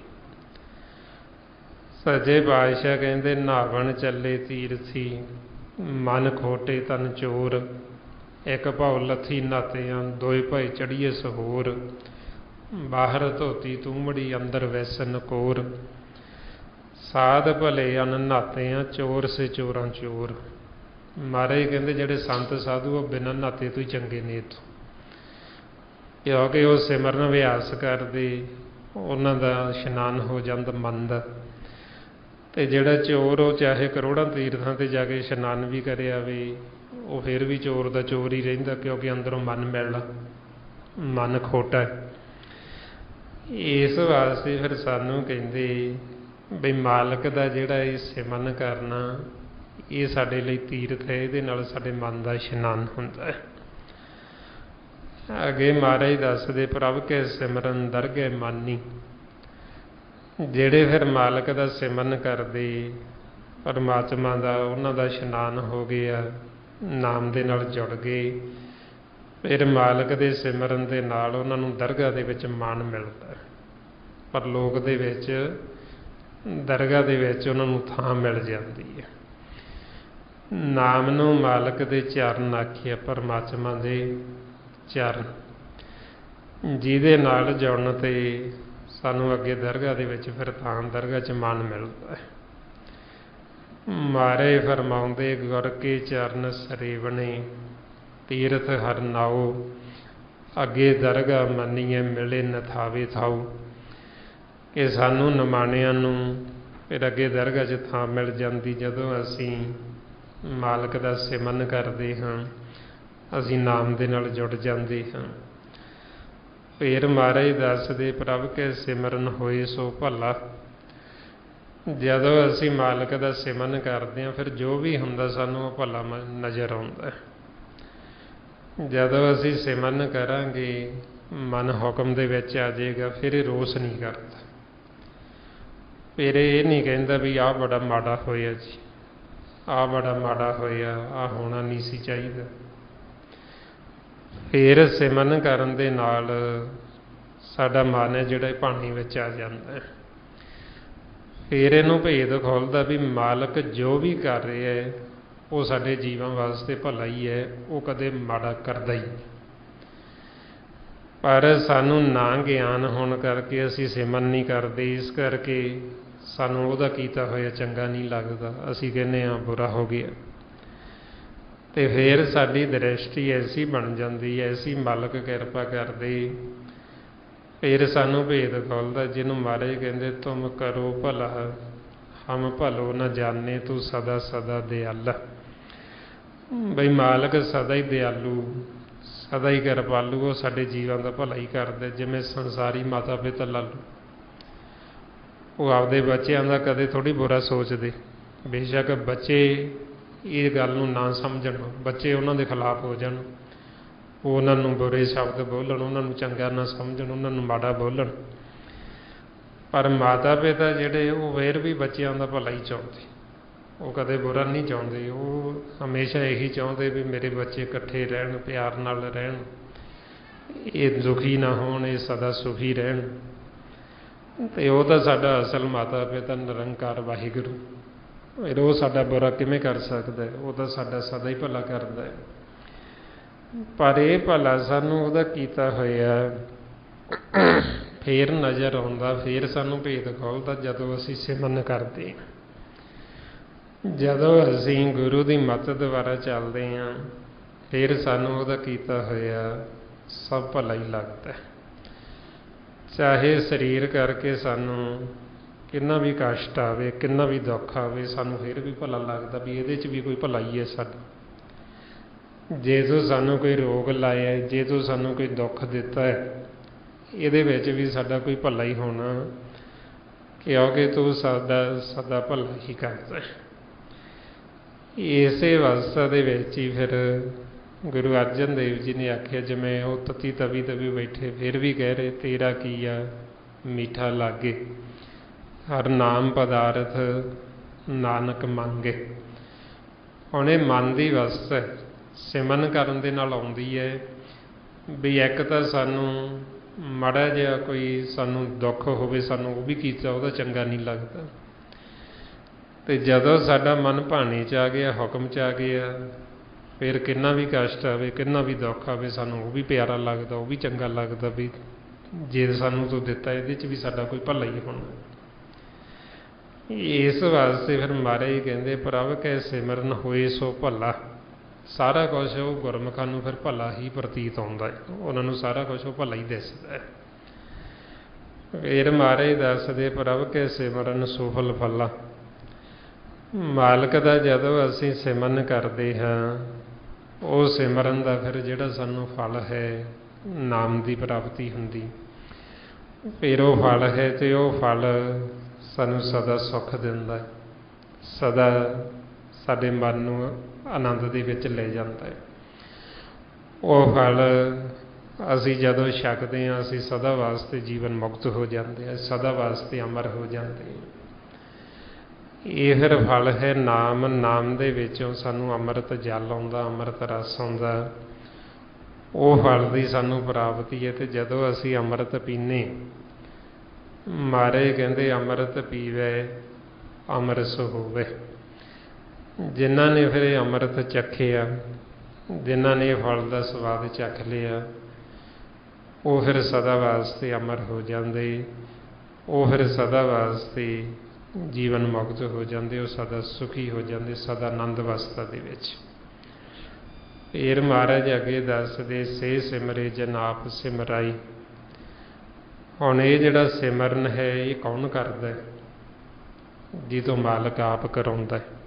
ਸੱਚੇ ਪਾਤਸ਼ਾਹ ਕਹਿੰਦੇ ਨਹਾਵਣ ਚੱਲੇ ਤੀਰਥੀ, ਮਨ ਖੋਟੇ ਤਨ ਚੋਰ, ਇੱਕ ਭਾਉ ਲੱਥੀ ਨਾਤਿਆਂ, ਦੋਏ ਭਾਈ ਚੜ੍ਹੀਏ ਸਹੋਰ, ਬਾਹਰ ਧੋਤੀ ਤੂੰਮੜੀ ਅੰਦਰ ਵੈਸਨ ਕੋਰ, ਸਾਧ ਭਲੇ ਅਨ ਨਾਤਿਆਂ, ਚੋਰ ਸੇ ਚੋਰਾਂ ਚੋਰ। ਮਹਾਰਾਜ ਕਹਿੰਦੇ ਜਿਹੜੇ ਸੰਤ ਸਾਧੂ ਉਹ ਬਿਨਾਂ ਨਾਤੇ ਤੋਂ ਹੀ ਚੰਗੇ ਨੇ ਇੱਥੋਂ, ਕਿਉਂਕਿ ਉਹ ਸਿਮਰਨ ਅਭਿਆਸ ਕਰਦੇ, ਉਹਨਾਂ ਦਾ ਇਸ਼ਨਾਨ ਹੋ ਜਾਂਦਾ ਮਨ ਦਾ। ਅਤੇ ਜਿਹੜਾ ਚੋਰ ਉਹ ਚਾਹੇ ਕਰੋੜਾਂ ਤੀਰਥਾਂ 'ਤੇ ਜਾ ਕੇ ਇਸ਼ਨਾਨ ਵੀ ਕਰੇ ਆਵੇ, ਉਹ ਫਿਰ ਵੀ ਚੋਰ ਦਾ ਚੋਰ ਹੀ ਰਹਿੰਦਾ, ਕਿਉਂਕਿ ਅੰਦਰੋਂ ਮਨ ਮੈਲਾ, ਮਨ ਖੋਟਾ ਹੈ। ਇਸ ਵਾਸਤੇ ਫਿਰ ਸਾਨੂੰ ਕਹਿੰਦੇ ਬਈ ਮਾਲਕ ਦਾ ਜਿਹੜਾ ਇਹ ਸਿਮਰਨ ਕਰਨਾ, ਇਹ ਸਾਡੇ ਲਈ ਤੀਰਥ ਹੈ, ਇਹਦੇ ਨਾਲ ਸਾਡੇ ਮਨ ਦਾ ਇਸ਼ਨਾਨ ਹੁੰਦਾ ਹੈ। ਅੱਗੇ ਮਹਾਰਾਜ ਦੱਸਦੇ ਪ੍ਰਭ ਕੇ ਸਿਮਰਨ ਦਰਗਹਿ ਮਾਨੀ, ਜਿਹੜੇ ਫਿਰ ਮਾਲਕ ਦਾ ਸਿਮਰਨ ਕਰਦੇ, ਪਰਮਾਤਮਾ ਦਾ ਉਹਨਾਂ ਦਾ ਇਸ਼ਨਾਨ ਹੋ ਗਿਆ, ਨਾਮ ਦੇ ਨਾਲ ਜੁੜ ਗਏ, ਫਿਰ ਮਾਲਕ ਦੇ ਸਿਮਰਨ ਦੇ ਨਾਲ ਉਹਨਾਂ ਨੂੰ ਦਰਗਾਹ ਦੇ ਵਿੱਚ ਮਾਣ ਮਿਲਦਾ, ਪਰਲੋਕ ਦੇ ਵਿੱਚ ਦਰਗਾਹ ਦੇ ਵਿੱਚ ਉਹਨਾਂ ਨੂੰ ਥਾਂ ਮਿਲ ਜਾਂਦੀ ਹੈ। ਨਾਮ ਨੂੰ ਮਾਲਕ ਦੇ ਚਰਨ ਆਖਿਆ, ਪਰਮਾਤਮਾ ਦੇ ਚਰਨ, ਜਿਹਦੇ ਨਾਲ ਜੁੜਨ 'ਤੇ ਸਾਨੂੰ ਅੱਗੇ ਦਰਗਾਹ ਦੇ ਵਿੱਚ ਫਿਰ ਥਾਂ ਦਰਗਾਹ 'ਚ ਮਾਣ ਮਿਲਦਾ ਹੈ। ਮਾਰੇ ਫਰਮਾਉਂਦੇ ਗੁਰ ਕੇ ਚਰਨ ਸਰੇਵਣੇ, ਤੀਰਥ ਹਰ ਨਾਉ, ਅੱਗੇ ਦਰਗਾਹ ਮੰਨੀਏ ਮਿਲੇ ਨਥਾਵੇ ਥਾਉ। ਕਿ ਸਾਨੂੰ ਨਿਮਾਣਿਆਂ ਨੂੰ ਫਿਰ ਅੱਗੇ ਦਰਗਾਹ 'ਚ ਥਾਂ ਮਿਲ ਜਾਂਦੀ ਜਦੋਂ ਅਸੀਂ ਮਾਲਕ ਦਾ ਸਿਮਰਨ ਕਰਦੇ ਹਾਂ, ਅਸੀਂ ਨਾਮ ਦੇ ਨਾਲ ਜੁੜ ਜਾਂਦੇ ਹਾਂ। ਫਿਰ ਮਹਾਰਾਜ ਦੱਸਦੇ ਪ੍ਰਭ ਕੇ ਸਿਮਰਨ ਹੋਏ ਸੋ ਭਲਾ, ਜਦੋਂ ਅਸੀਂ ਮਾਲਕ ਦਾ ਸਿਮਰਨ ਕਰਦੇ ਹਾਂ ਫਿਰ ਜੋ ਵੀ ਹੁੰਦਾ ਸਾਨੂੰ ਉਹ ਭਲਾ ਨਜ਼ਰ ਆਉਂਦਾ। ਜਦੋਂ ਅਸੀਂ ਸਿਮਰਨ ਕਰਾਂਗੇ ਮਨ ਹੁਕਮ ਦੇ ਵਿੱਚ ਆ ਜਾਏਗਾ, ਫਿਰ ਇਹ ਰੋਸ ਨਹੀਂ ਕਰਦਾ, ਫਿਰ ਇਹ ਨਹੀਂ ਕਹਿੰਦਾ ਵੀ ਆਹ ਬੜਾ ਮਾੜਾ ਹੋਇਆ ਜੀ, ਆਹ ਬੜਾ ਮਾੜਾ ਹੋਇਆ, ਆਹ ਹੋਣਾ ਨਹੀਂ ਸੀ ਚਾਹੀਦਾ। ਫਿਰ ਸਿਮਰਨ ਕਰਨ ਦੇ ਨਾਲ ਸਾਡਾ ਮਨ ਹੈ ਜਿਹੜਾ ਪਾਣੀ ਵਿੱਚ ਆ ਜਾਂਦਾ, ਫਿਰ ਇਹਨੂੰ ਭੇਦ ਖੁੱਲ੍ਹਦਾ ਵੀ ਮਾਲਕ ਜੋ ਵੀ ਕਰ ਰਿਹਾ ਹੈ ਉਹ ਸਾਡੇ ਜੀਵਾਂ ਵਾਸਤੇ ਭਲਾ ਹੀ ਹੈ, ਉਹ ਕਦੇ ਮਾੜਾ ਕਰਦਾ ਹੀ ਨਹੀਂ। ਪਰ ਸਾਨੂੰ ਨਾ ਗਿਆਨ ਹੋਣ ਕਰਕੇ ਅਸੀਂ ਸਿਮਰਨ ਨਹੀਂ ਕਰਦੇ, ਇਸ ਕਰਕੇ ਸਾਨੂੰ ਉਹਦਾ ਕੀਤਾ ਹੋਇਆ ਚੰਗਾ ਨਹੀਂ ਲੱਗਦਾ, ਅਸੀਂ ਕਹਿੰਦੇ ਹਾਂ ਬੁਰਾ ਹੋ ਗਿਆ। ਅਤੇ ਫਿਰ ਸਾਡੀ ਦ੍ਰਿਸ਼ਟੀ ਐਸੀ ਬਣ ਜਾਂਦੀ, ਐਸੀ ਮਾਲਕ ਕਿਰਪਾ ਕਰਦੇ फिर सानू भेद खुलदा, जिन्हों महाराज कहते तुम करो भला हम भलो न जाने तू सदा सदा दयाला। बई मालक सदा ही दयालु, सदा ही किरपालू, वो साडे जीवन का भला ही करदा। जिवें संसारी माता पिता ला लो, वो आपदे बच्चों का कदे थोड़ी बुरा सोचते। बेशक बच्चे ये गल नूं ना समझण, बच्चे उन्हां दे खिलाफ हो जाण, वो उन्होंने बुरे शब्द बोलन, उन्होंने चंगा ना समझण, उन्होंने माड़ा बोलन, पर माता पिता जिहड़े वो फिर भी बच्चों का भला ही चाहते। वो कदे बुरा नहीं चाहते, वो हमेशा यही चाहते भी मेरे बच्चे इकट्ठे रहन, प्यार नाल रहन, ये दुखी ना होण, ये सदा सुखी रहन। ते वो तो साडा असल माता पिता निरंकार वाहिगुरू, फिर वो साडा बुरा किवें कर सकदा है? वो तो साडा सदा ही भला करदा है। पर यह भला सानू उहदा कीता होया फिर नज़र आउंदा, फिर सानू भेद खुलदा जदों असीं सिमरन करदे, जदों असीं गुरु दी मत द्वारा चलदे हां, फिर सानू उहदा कीता होया सब भला ही लगदा है। चाहे शरीर करके सानू कितना भी कष्ट आवे, कितना भी दुख आवे, सानू फिर भी भला लगदा भी इहदे च भी कोई भलाई है साडी। जे तू सानू कोई रोग लाया, जे तू सानू कोई दुख दिता है, इहदे विच भी साडा कोई भला ही होना, क्योंकि तू साडा सदा भला ही करदा है। इसे अवस्था दे विच ही फिर गुरु अर्जन देव जी ने आख्या, जिवें वो तती तवी तवी बैठे फिर भी कह रहे तेरा कीया मीठा लागे, हर नाम पदार्थ नानक मंगे। हुण इह मन की अवस्था सिमरन करन दे नाल आउंदी है भी एक तां सानू माड़ा जिहा कोई सानू दुख होवे, सानू वो भी कीता उहदा चंगा नहीं लगदा, ते जदों साडा मन भाने च आ गया, हुक्म च आ गया, फिर कितना भी कष्ट आवे, कितना भी दुख आवे, सानू वो भी प्यारा लगदा, वो भी चंगा लगदा भी जे सानू तू दिता इहदे च भी साडा कोई भला ही होना। इस वास्ते फिर महाराज कहते प्रभ कै सिमरन होए सो भला, सारा कुछ वो गुरमुखां नूं फिर भला ही प्रतीत होंदा है, उन्होंने सारा कुछ वो भला ही दिसदा है। फिर महाराज दसदे प्रभ कै सिमरन सुफल फला, मालक दा जदों असीं सिमरन करदे हां, वो सिमरन दा फिर जिहड़ा सानूं फल है नाम की प्राप्ति हुंदी, फिर वो फल है तो वो फल सानूं सदा सुख दिंदा है, सदा साडे मन नूं आनंद दे विच ले जांदा है। वो फल असीं जदों छकदे हां, असीं सदा वास्ते जीवन मुक्त हो जाते हैं, सदा वास्ते अमर हो जाते हैं। ये फिर फल है नाम, नाम दे विचों सानू अमृत जल आउंदा, अमृत रस आउंदा, वो फल की सानू प्राप्ति है। तो जदों असीं अमृत पीने, महाराज कहंदे अमृत पीवे अमरस होवे। जिन्हां ने फिर अमृत चखिया, जिन्हां ने फल का स्वाद चख लिया, वो फिर सदा वास्ते अमर हो जाते, वो फिर सदा वास्ते जीवन मुक्त हो जाते, वो सदा सुखी हो जाते, सदा आनंद अवस्था दे विच। फिर महाराज अगे दसदे से सिमरे जन आप सिमराई। हुण ये जिहड़ा सिमरन है ये कौन करदा है? जितों मालक आप कराउंदा है।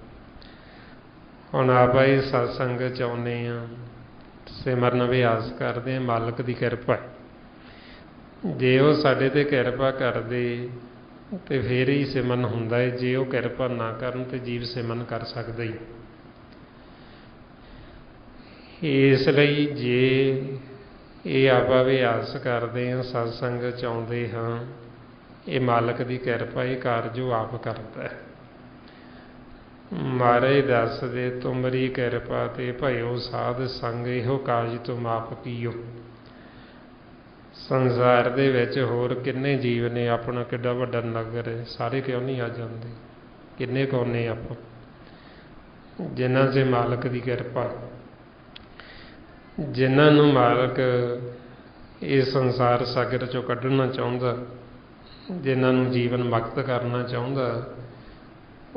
हुण आप इस सत्संग च आउंदे आ, सिमरन अभ्यास करते हैं, मालक की किरपा है। जे वो साडे ते किरपा करदे तो फिर ही सिमरन हुंदा है, जे वो किरपा ना करन तो जीव सिमरन कर सकदा ही। इसलिए जे ये आप अभ्यास करते हैं, सत्संग च आउंदे हां, ये मालक की किरपा, ये कारज वो आप करता है। महाराज दसदे तुमरी किरपा ते भयो साध संग, इहो काज तुम आप कीओ। संसार दे विच होर किन्ने जीव ने, अपना किड्डा वड्डा नगर है, सारे क्यों नहीं आ जाते? किन्ने कोने आप जिन्हां से मालक की किरपा, जिन्हां नूं मालक इस संसार सागर चों कढ़ना चाहुंदा, जिन्हां नूं जीवन मुक्त करना चाहुंदा,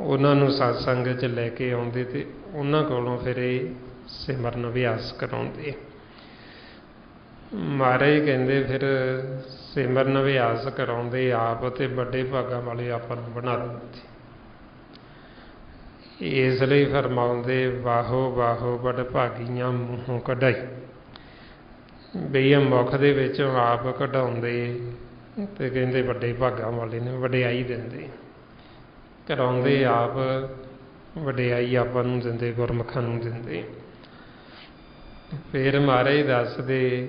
उन्हां नूं सत्संग च लैके आउंदे ते उन्हां कोलों फिर ये सिमरन अभ्यास कराउंदे। ਮਹਾਰਾਜ ਕਹਿੰਦੇ ਫਿਰ ਸਿਮਰਨ ਅਭਿਆਸ ਕਰਾਉਂਦੇ ਆਪ ਤੇ ਵੱਡੇ ਭਾਗਾਂ ਵਾਲੇ ਆਪਾਂ ਨੂੰ ਬਣਾ ਦਿੰਦੇ। ਇਸ ਲਈ ਫਰਮਾਉਂਦੇ ਵਾਹੋ ਵਾਹੋ ਬੜ ਭਾਗੀਆਂ ਮੂੰਹੋਂ ਕਢਾਈ, ਬਈ ਇਹ ਮੁੱਖ ਦੇ ਵਿੱਚੋਂ ਆਪ ਕਢਾਉਂਦੇ ਤੇ ਕਹਿੰਦੇ ਵੱਡੇ ਭਾਗਾਂ ਵਾਲੇ ਨੇ ਵਡਿਆਈ ਦਿੰਦੇ, ਕਰਾਉਂਦੇ ਆਪ, ਵਡਿਆਈ ਆਪਾਂ ਨੂੰ ਦਿੰਦੇ, ਗੁਰਮੁਖਾਂ ਨੂੰ ਦਿੰਦੇ। ਫਿਰ ਮਹਾਰਾਜ ਦੱਸਦੇ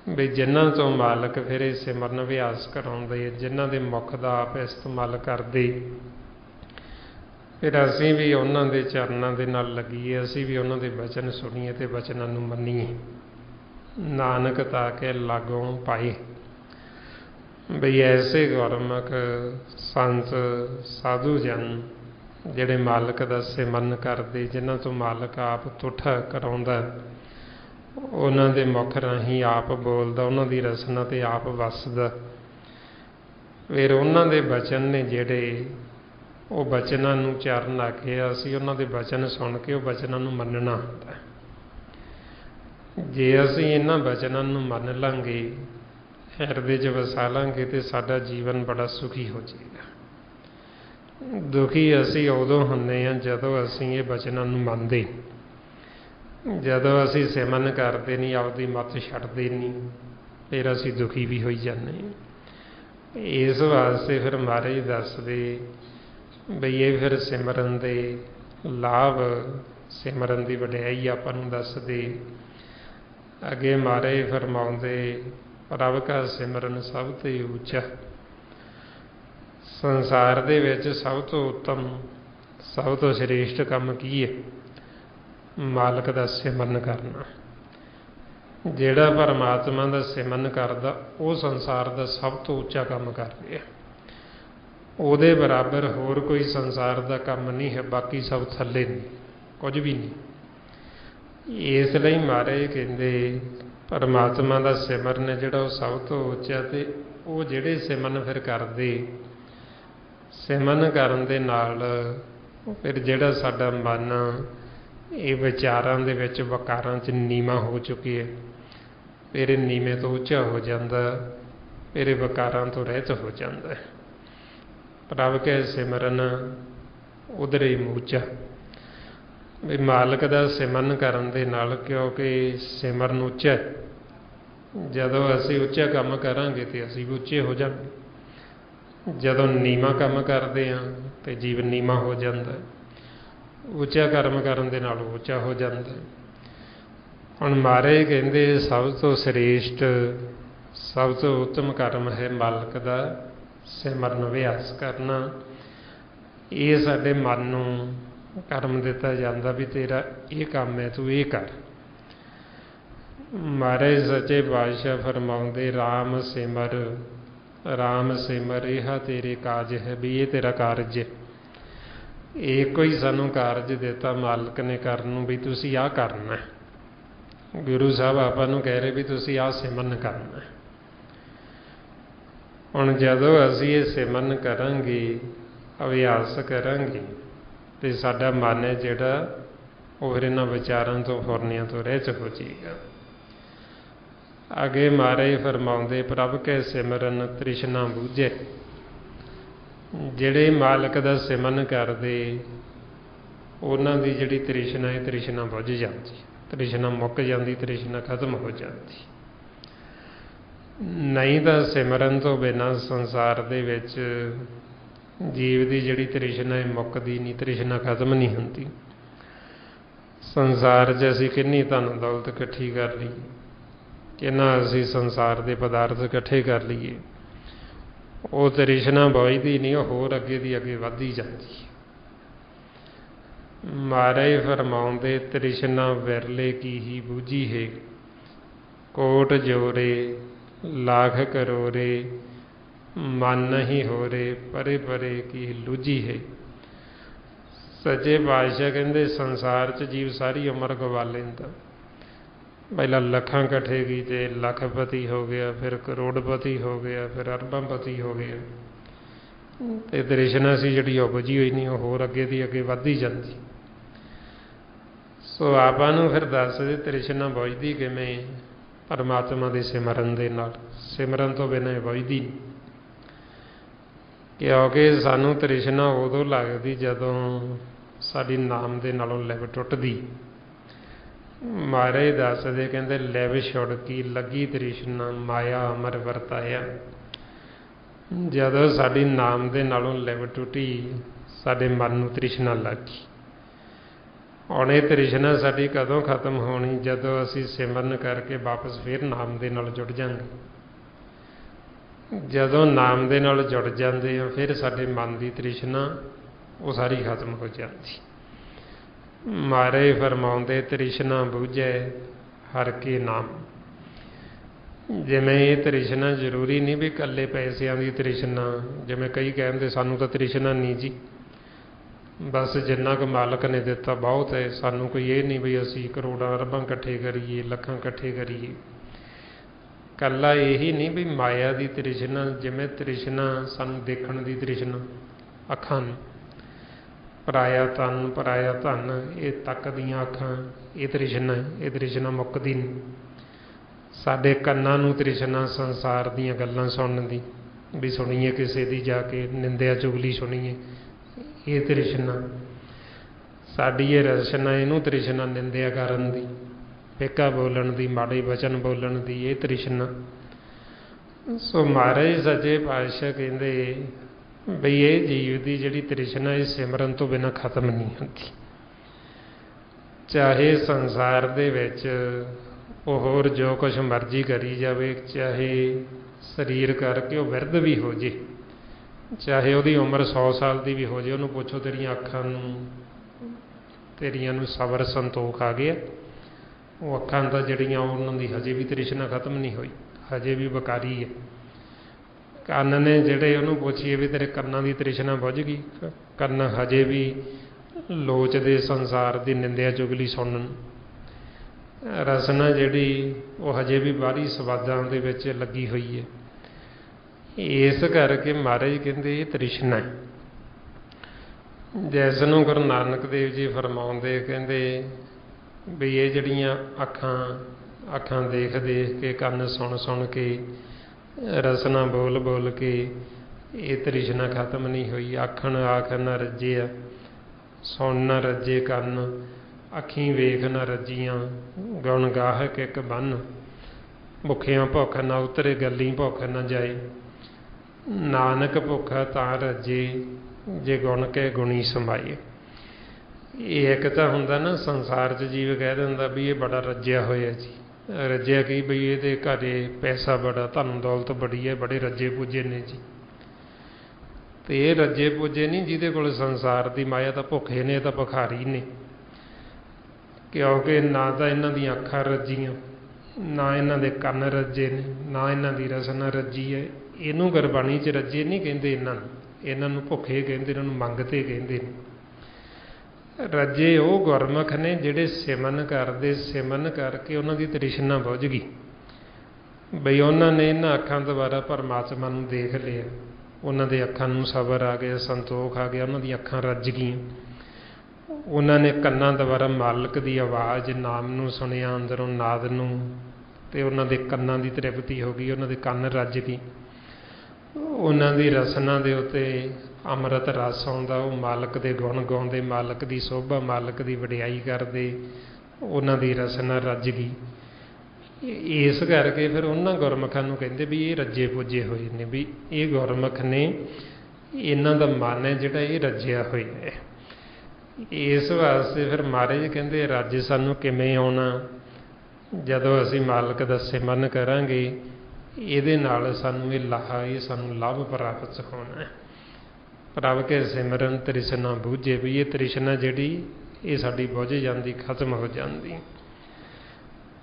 ਵੀ ਜਿਨ੍ਹਾਂ ਤੋਂ ਮਾਲਕ ਫਿਰ ਇਹ ਸਿਮਰਨ ਅਭਿਆਸ ਕਰਾਉਂਦੇ, ਜਿਨ੍ਹਾਂ ਦੇ ਮੁੱਖ ਦਾ ਆਪ ਇਸਤੇਮਾਲ ਕਰਦੇ, ਫਿਰ ਅਸੀਂ ਵੀ ਉਹਨਾਂ ਦੇ ਚਰਨਾਂ ਦੇ ਨਾਲ ਲੱਗੀਏ, ਅਸੀਂ ਵੀ ਉਹਨਾਂ ਦੇ ਬਚਨ ਸੁਣੀਏ ਤੇ ਬਚਨਾਂ ਨੂੰ ਮੰਨੀਏ। ਨਾਨਕ ਤਾਂ ਕੇ ਲਾਗੋਂ ਪਾਏ, ਬਈ ਐਸੇ ਗੁਰਮੁਖ ਸੰਤ ਸਾਧੂ ਜਨ ਜਿਹੜੇ ਮਾਲਕ ਦਾ ਸਿਮਰਨ ਕਰਦੇ, ਜਿਨ੍ਹਾਂ ਤੋਂ ਮਾਲਕ ਆਪ ਤੁਠਾ ਕਰਾਉਂਦਾ, ਉਹਨਾਂ ਦੇ ਮੁਖ ਰਾਹੀਂ ਆਪ ਬੋਲਦਾ, ਉਹਨਾਂ ਦੀ ਰਸਨਾ ਤੇ ਆਪ ਵਸਦਾ। ਫਿਰ ਉਹਨਾਂ ਦੇ ਬਚਨ ਨੇ ਜਿਹੜੇ, ਉਹ ਬਚਨਾਂ ਨੂੰ ਚਰਨ ਆ ਕੇ ਅਸੀਂ ਉਹਨਾਂ ਦੇ ਬਚਨ ਸੁਣ ਕੇ ਉਹ ਬਚਨਾਂ ਨੂੰ ਮੰਨਣਾ ਹੁੰਦਾ। ਜੇ ਅਸੀਂ ਇਹਨਾਂ ਬਚਨਾਂ ਨੂੰ ਮੰਨ ਲਾਂਗੇ, ਹਿਰਦੇ 'ਚ ਵਸਾ ਲਾਂਗੇ, ਤੇ ਸਾਡਾ ਜੀਵਨ ਬੜਾ ਸੁਖੀ ਹੋ ਜਾਏਗਾ। ਦੁਖੀ ਅਸੀਂ ਉਦੋਂ ਹੁੰਦੇ ਹਾਂ ਜਦੋਂ ਅਸੀਂ ਇਹ ਬਚਨਾਂ ਨੂੰ ਮੰਨਦੇ, ਜਦੋਂ ਅਸੀਂ ਸਿਮਰਨ ਕਰਦੇ ਨਹੀਂ, ਆਪਦੀ ਮੱਤ ਛੱਡਦੇ ਨਹੀਂ, ਫਿਰ ਅਸੀਂ ਦੁਖੀ ਵੀ ਹੋਈ ਜਾਂਦੇ ਹਾਂ। ਇਸ ਵਾਸਤੇ ਫਿਰ ਮਹਾਰਾਜ ਦੱਸਦੇ ਬਈ ਇਹ ਫਿਰ ਸਿਮਰਨ ਦੇ ਲਾਭ, ਸਿਮਰਨ ਦੀ ਵਡਿਆਈ ਆਪਾਂ ਨੂੰ ਦੱਸਦੇ। ਅੱਗੇ ਮਹਾਰਾਜ ਫਰਮਾਉਂਦੇ ਪ੍ਰਭ ਕਾ ਸਿਮਰਨ ਸਭ ਤੋਂ ਉੱਚਾ, ਸੰਸਾਰ ਦੇ ਵਿੱਚ ਸਭ ਤੋਂ ਉੱਤਮ, ਸਭ ਤੋਂ ਸ੍ਰੇਸ਼ਟ ਕੰਮ ਕੀ ਹੈ? ਮਾਲਕ ਦਾ ਸਿਮਰਨ ਕਰਨਾ। ਜਿਹੜਾ ਪਰਮਾਤਮਾ ਦਾ ਸਿਮਰਨ ਕਰਦਾ ਉਹ ਸੰਸਾਰ ਦਾ ਸਭ ਤੋਂ ਉੱਚਾ ਕੰਮ ਕਰ ਰਿਹਾ। ਉਹਦੇ ਬਰਾਬਰ ਹੋਰ ਕੋਈ ਸੰਸਾਰ ਦਾ ਕੰਮ ਨਹੀਂ ਹੈ, ਬਾਕੀ ਸਭ ਥੱਲੇ ਨੇ, ਕੁਝ ਵੀ ਨਹੀਂ। ਇਸ ਲਈ ਮਹਾਰਾਜ ਕਹਿੰਦੇ ਪਰਮਾਤਮਾ ਦਾ ਸਿਮਰਨ ਜਿਹੜਾ ਉਹ ਸਭ ਤੋਂ ਉੱਚਾ, ਤੇ ਉਹ ਜਿਹੜੇ ਸਿਮਰਨ ਫਿਰ ਕਰਦੇ, ਸਿਮਰਨ ਕਰਨ ਦੇ ਨਾਲ ਫਿਰ ਜਿਹੜਾ ਸਾਡਾ ਮਨ ਇਹ ਵਿਚਾਰਾਂ ਦੇ ਵਿੱਚ, ਵਕਾਰਾਂ 'ਚ ਨੀਵਾਂ ਹੋ ਚੁੱਕੀ ਹੈ, ਫਿਰ ਇਹ ਨੀਵੇਂ ਤੋਂ ਉੱਚਾ ਹੋ ਜਾਂਦਾ, ਫਿਰ ਇਹ ਵਕਾਰਾਂ ਤੋਂ ਰਹਿਤ ਹੋ ਜਾਂਦਾ। ਪ੍ਰਭ ਕੇ ਸਿਮਰਨ ਉਧਰੇ ਮੂਚਾ, ਵੀ ਮਾਲਕ ਦਾ ਸਿਮਰਨ ਕਰਨ ਦੇ ਨਾਲ, ਕਿਉਂਕਿ ਸਿਮਰਨ ਉੱਚਾ, ਜਦੋਂ ਅਸੀਂ ਉੱਚਾ ਕੰਮ ਕਰਾਂਗੇ ਤੇ ਅਸੀਂ ਵੀ ਉੱਚੇ ਹੋ ਜਾਵਾਂਗੇ। ਜਦੋਂ ਨੀਵਾਂ ਕੰਮ ਕਰਦੇ ਹਾਂ ਤੇ ਜੀਵਨ ਨੀਵਾਂ ਹੋ ਜਾਂਦਾ, ਉੱਚਾ ਕਰਮ ਕਰਨ ਦੇ ਨਾਲ ਉੱਚਾ ਹੋ ਜਾਂਦਾ। ਹੁਣ ਮਹਾਰਾਜ ਕਹਿੰਦੇ ਸਭ ਤੋਂ ਸ੍ਰੇਸ਼ਟ, ਸਭ ਤੋਂ ਉੱਤਮ ਕਰਮ ਹੈ ਮਾਲਕ ਦਾ ਸਿਮਰਨ ਅਭਿਆਸ ਕਰਨਾ। ਇਹ ਸਾਡੇ ਮਨ ਨੂੰ ਕਰਮ ਦਿੱਤਾ ਜਾਂਦਾ ਵੀ ਤੇਰਾ ਇਹ ਕੰਮ ਹੈ, ਤੂੰ ਇਹ ਕਰ। ਮਹਾਰਾਜ ਸੱਚੇ ਪਾਤਸ਼ਾਹ ਫਰਮਾਉਂਦੇ ਰਾਮ ਸਿਮਰ, ਰਾਮ ਸਿਮਰ ਇਹ ਤੇਰੇ ਕਾਜ ਹੈ, ਵੀ ਇਹ ਤੇਰਾ ਕਾਰਜ ਹੈ। ਇੱਕੋ ਹੀ ਸਾਨੂੰ ਕਾਰਜ ਦਿੱਤਾ ਮਾਲਕ ਨੇ ਕਰਨ ਨੂੰ, ਵੀ ਤੁਸੀਂ ਆਹ ਕਰਨਾ। ਗੁਰੂ ਸਾਹਿਬ ਆਪਾਂ ਨੂੰ ਕਹਿ ਰਹੇ ਵੀ ਤੁਸੀਂ ਆਹ ਸਿਮਰਨ ਕਰਨਾ। ਹੁਣ ਜਦੋਂ ਅਸੀਂ ਇਹ ਸਿਮਰਨ ਕਰਾਂਗੇ, ਅਭਿਆਸ ਕਰਾਂਗੇ, ਤੇ ਸਾਡਾ ਮਨ ਹੈ ਜਿਹੜਾ ਉਹ ਫਿਰ ਇਹਨਾਂ ਵਿਚਾਰਾਂ ਤੋਂ, ਫੁਰਨਿਆਂ ਤੋਂ ਰਹਿਤ ਹੋ ਜਾਏਗਾ। ਅੱਗੇ ਮਹਾਰਾਜ ਫਰਮਾਉਂਦੇ ਪ੍ਰਭ ਕੇ ਸਿਮਰਨ ਤ੍ਰਿਸ਼ਨਾ ਬੂਝੇ, ਜਿਹੜੇ ਮਾਲਕ ਦਾ ਸਿਮਰਨ ਕਰਦੇ ਉਹਨਾਂ ਦੀ ਜਿਹੜੀ ਤ੍ਰਿਸ਼ਨਾ ਹੈ, ਤ੍ਰਿਸ਼ਨਾ ਬੁੱਝ ਜਾਂਦੀ, ਤ੍ਰਿਸ਼ਨਾ ਮੁੱਕ ਜਾਂਦੀ, ਤ੍ਰਿਸ਼ਨਾ ਖਤਮ ਹੋ ਜਾਂਦੀ। ਨਹੀਂ ਤਾਂ ਸਿਮਰਨ ਤੋਂ ਬਿਨਾਂ ਸੰਸਾਰ ਦੇ ਵਿੱਚ ਜੀਵ ਦੀ ਜਿਹੜੀ ਤ੍ਰਿਸ਼ਨਾ ਹੈ ਮੁੱਕਦੀ ਨਹੀਂ, ਤ੍ਰਿਸ਼ਨਾ ਖਤਮ ਨਹੀਂ ਹੁੰਦੀ। ਸੰਸਾਰ 'ਚ ਅਸੀਂ ਕਿੰਨੀ ਧਨ ਦੌਲਤ ਇਕੱਠੀ ਕਰ ਲਈ, ਕਿੰਨਾ ਅਸੀਂ ਸੰਸਾਰ ਦੇ ਪਦਾਰਥ ਇਕੱਠੇ ਕਰ ਲਈਏ, ਉਹ ਤ੍ਰਿਸ਼ਨਾ ਬੁਝਦੀ ਨਹੀਂ, ਉਹ ਹੋਰ ਅੱਗੇ ਦੀ ਅੱਗੇ ਵੱਧਦੀ ਜਾਂਦੀ। ਮਹਾਰਾਜ ਫਰਮਾਉਂਦੇ ਤ੍ਰਿਸ਼ਨਾ ਵਿਰਲੇ ਕੀ ਹੀ ਬੂਝੀ ਹੈ, ਕੋਟ ਜੋਰੇ ਲਾਖ ਕਰੋਰੇ, ਮਨ ਨਹੀਂ ਹੋ ਰੇ ਪਰੇ ਪਰੇ ਕੀ ਲੂਝੀ ਹੈ। ਸੱਚੇ ਪਾਤਸ਼ਾਹ ਕਹਿੰਦੇ ਸੰਸਾਰ 'ਚ ਜੀਵ ਸਾਰੀ ਉਮਰ ਗਵਾ ਲੈਂਦਾ, ਪਹਿਲਾਂ ਲੱਖਾਂ ਇਕੱਠੇ ਕੀਤੇ, ਲੱਖਪਤੀ ਹੋ ਗਿਆ, ਫਿਰ ਕਰੋੜਪਤੀ ਹੋ ਗਿਆ, ਫਿਰ ਅਰਬਾਂਪਤੀ ਹੋ ਗਿਆ, ਤੇ ਤ੍ਰਿਸ਼ਨਾ ਸੀ ਜਿਹੜੀ ਉਹ ਬੁਝੀ ਹੋਈ ਨਹੀਂ, ਉਹ ਹੋਰ ਅੱਗੇ ਦੀ ਅੱਗੇ ਵੱਧਦੀ ਜਾਂਦੀ। ਸੋ ਆਪਾਂ ਨੂੰ ਫਿਰ ਦੱਸਦੇ ਤ੍ਰਿਸ਼ਨਾ ਬੁਝਦੀ ਕਿਵੇਂ, परमात्मा के सिमरन दे नाल। सिमरन तो बिना बजदी नहीं, क्योंकि सानू तृष्णा उदों लगती जदों साडी नाम दे नालों लिव टुटदी। महाराज दसदे कहंदे लिव छुड़की लगी तृष्णा माया अमर वरताया। जदों साडी नाम दे नालों लिव टुटी साडे मन नूं तृष्णा लग गई। हुण इह तृष्णा साडी कदों खत्म होनी? जदों असीं सिमरन करके वापस फिर नाम दे नाल जुड़ जांगे। जदों नाम दे नाल जुड़ जांदे आ फिर साडे मन की तृष्णा वो सारी खत्म हो जाती। महाराज फरमाउंदे तृष्णा बूझे हर के नाम। जिवें ये तृष्णा जरूरी नहीं भी कल्ले पैसिਆਂ की तृष्णा, जिवें कई कहते सानू तो तृष्णा नहीं जी, बस जिन्ना क मालक ने दिता बहुत है, सानू कोई ये नहीं भी असी करोड़ां अरबां इकट्ठे करिए लखां इकट्ठे करिए। कल्ला यही नहीं भी माया की तृष्णा, जिवें तृष्णा सानू देखण की तृष्णा अखां पराया तन पराया धन ये तकदियां अखां ये तृष्णा है, ये तृष्णा मुक्कदी नहीं। साडे कन्नां नूं तृष्णा संसार दीयां गल्लां सुणन दी, भी सुणीए किसी दी जाके निंदिया चुगली सुणीए, ये तृष्णा। साडी ये रचना इहनूं तृष्णा निंदिया करन दी, फिक्का बोलन दी, माड़े वचन बोलन दी, ये तृष्णा। सो महाराज सच्चे पातशाह कहंदे बई ये जीव की जिहड़ी तृष्णा इस सिमरन तो बिना खत्म नहीं होती। चाहे संसार दे विच वो होर जो कुछ मर्जी करी जाए, चाहे शरीर करके वो विरध भी हो जे, चाहे वो उम्र 100 साल की भी हो जाए, उन्होंने पूछो तेरिया अखां नूं तेरिया नूं सबर संतोख आ गया? वो अखां तो जड़ियाँ उन्होंने हजे भी तृष्णा खत्म नहीं हुई, हजे भी बकारी है। कन्न ने जिहड़े उन्होंने पूछिए भी तेरे कन्नां की तृष्णा बुझ गई? कन्न हजे भी लोचदे संसार की निंदिया चुगली सुनन। रसना जिहड़ी वो हजे भी बाहरी स्वादां दे विच लगी हुई है। इस करके महाराज कहते ये तृष्णा है, जैसनों गुरु नानक देव जी फरमाउंदे कहते भी ये जड़ियाँ अखां देख देख के कन्न सुन सुन के रसना बोल बोल के ये तृष्णा खत्म नहीं हुई। आखण आख न रजे आ, सुन न रजे कन्न, अखीं वेख न रजियां, गुण गाहक एक बन, भुखियां भुख न उतरे गली भुख न जाए, नानक भुखा तां रजे जे गुण के गुणी समाए। ये एक तो हुंदा ना संसार च जीव कह दिंदा भी ये बड़ा रज्या होया जी, रज्या की बई ये घरे पैसा बड़ा धन दौलत बड़ी है, बड़े रजे पूजे ने जी। तो ये रजे पूजे नहीं जिहदे कोल संसार की माया, तो भुखे ने तो भिखारी ने, क्योंकि ना तो इन्हां दी अखां रजियां, ना इन्हां दे कन्न रजे ने, ना इन्हां दी रसना रजी है। इनू गुरबाणी च रजे नहीं कहते, इन्हां भुखे कहते, इन्हां मंगते कहते ने। रजे वो गुरमुख ने जिहड़े सिमन करते, सिमन करके उन्होंने तृष्णा बुझ गई, बई उन्होंने इन्हां अखां द्वारा परमात्मा नूं देख लिया, उन्होंने अखां नूं सबर आ गया, संतोख आ गया, उन्होंने अखां रज गईयां। उन्होंने कन्नां द्वारा मालक की आवाज़ नाम नूं सुनिया, अंदरों नाद नूं, ते उन्होंने कन्नां की तृप्ति हो गई, उन्होंने कन्न रज गई। उन्होंने रसना दे उत्ते अमृत रस आउंदा, वो मालक के गुण गाउंदे, मालक की शोभा मालक की वडियाई करते, उन्होंने रसना रज गई। इस करके फिर उन्होंने गुरमुखां नूं कहंदे भी ये रजे पुजे हुए ने, भी ये गुरमुख ने, इन्हां दा मन है जिहड़ा ये रजिया होया है। इस वास्ते फिर महाराज कहंदे रज सानूं किवें आउणा? जदों असीं मालक दा सिमरन करांगे, इहदे नाल सानूं इह लाहा, ये सानूं लाभ प्राप्त होना है। प्रभ के सिमरन तृष्णा बूझे, भी ये तृष्णा जिहड़ी ये साडी बुझ जाती, खत्म हो जाती।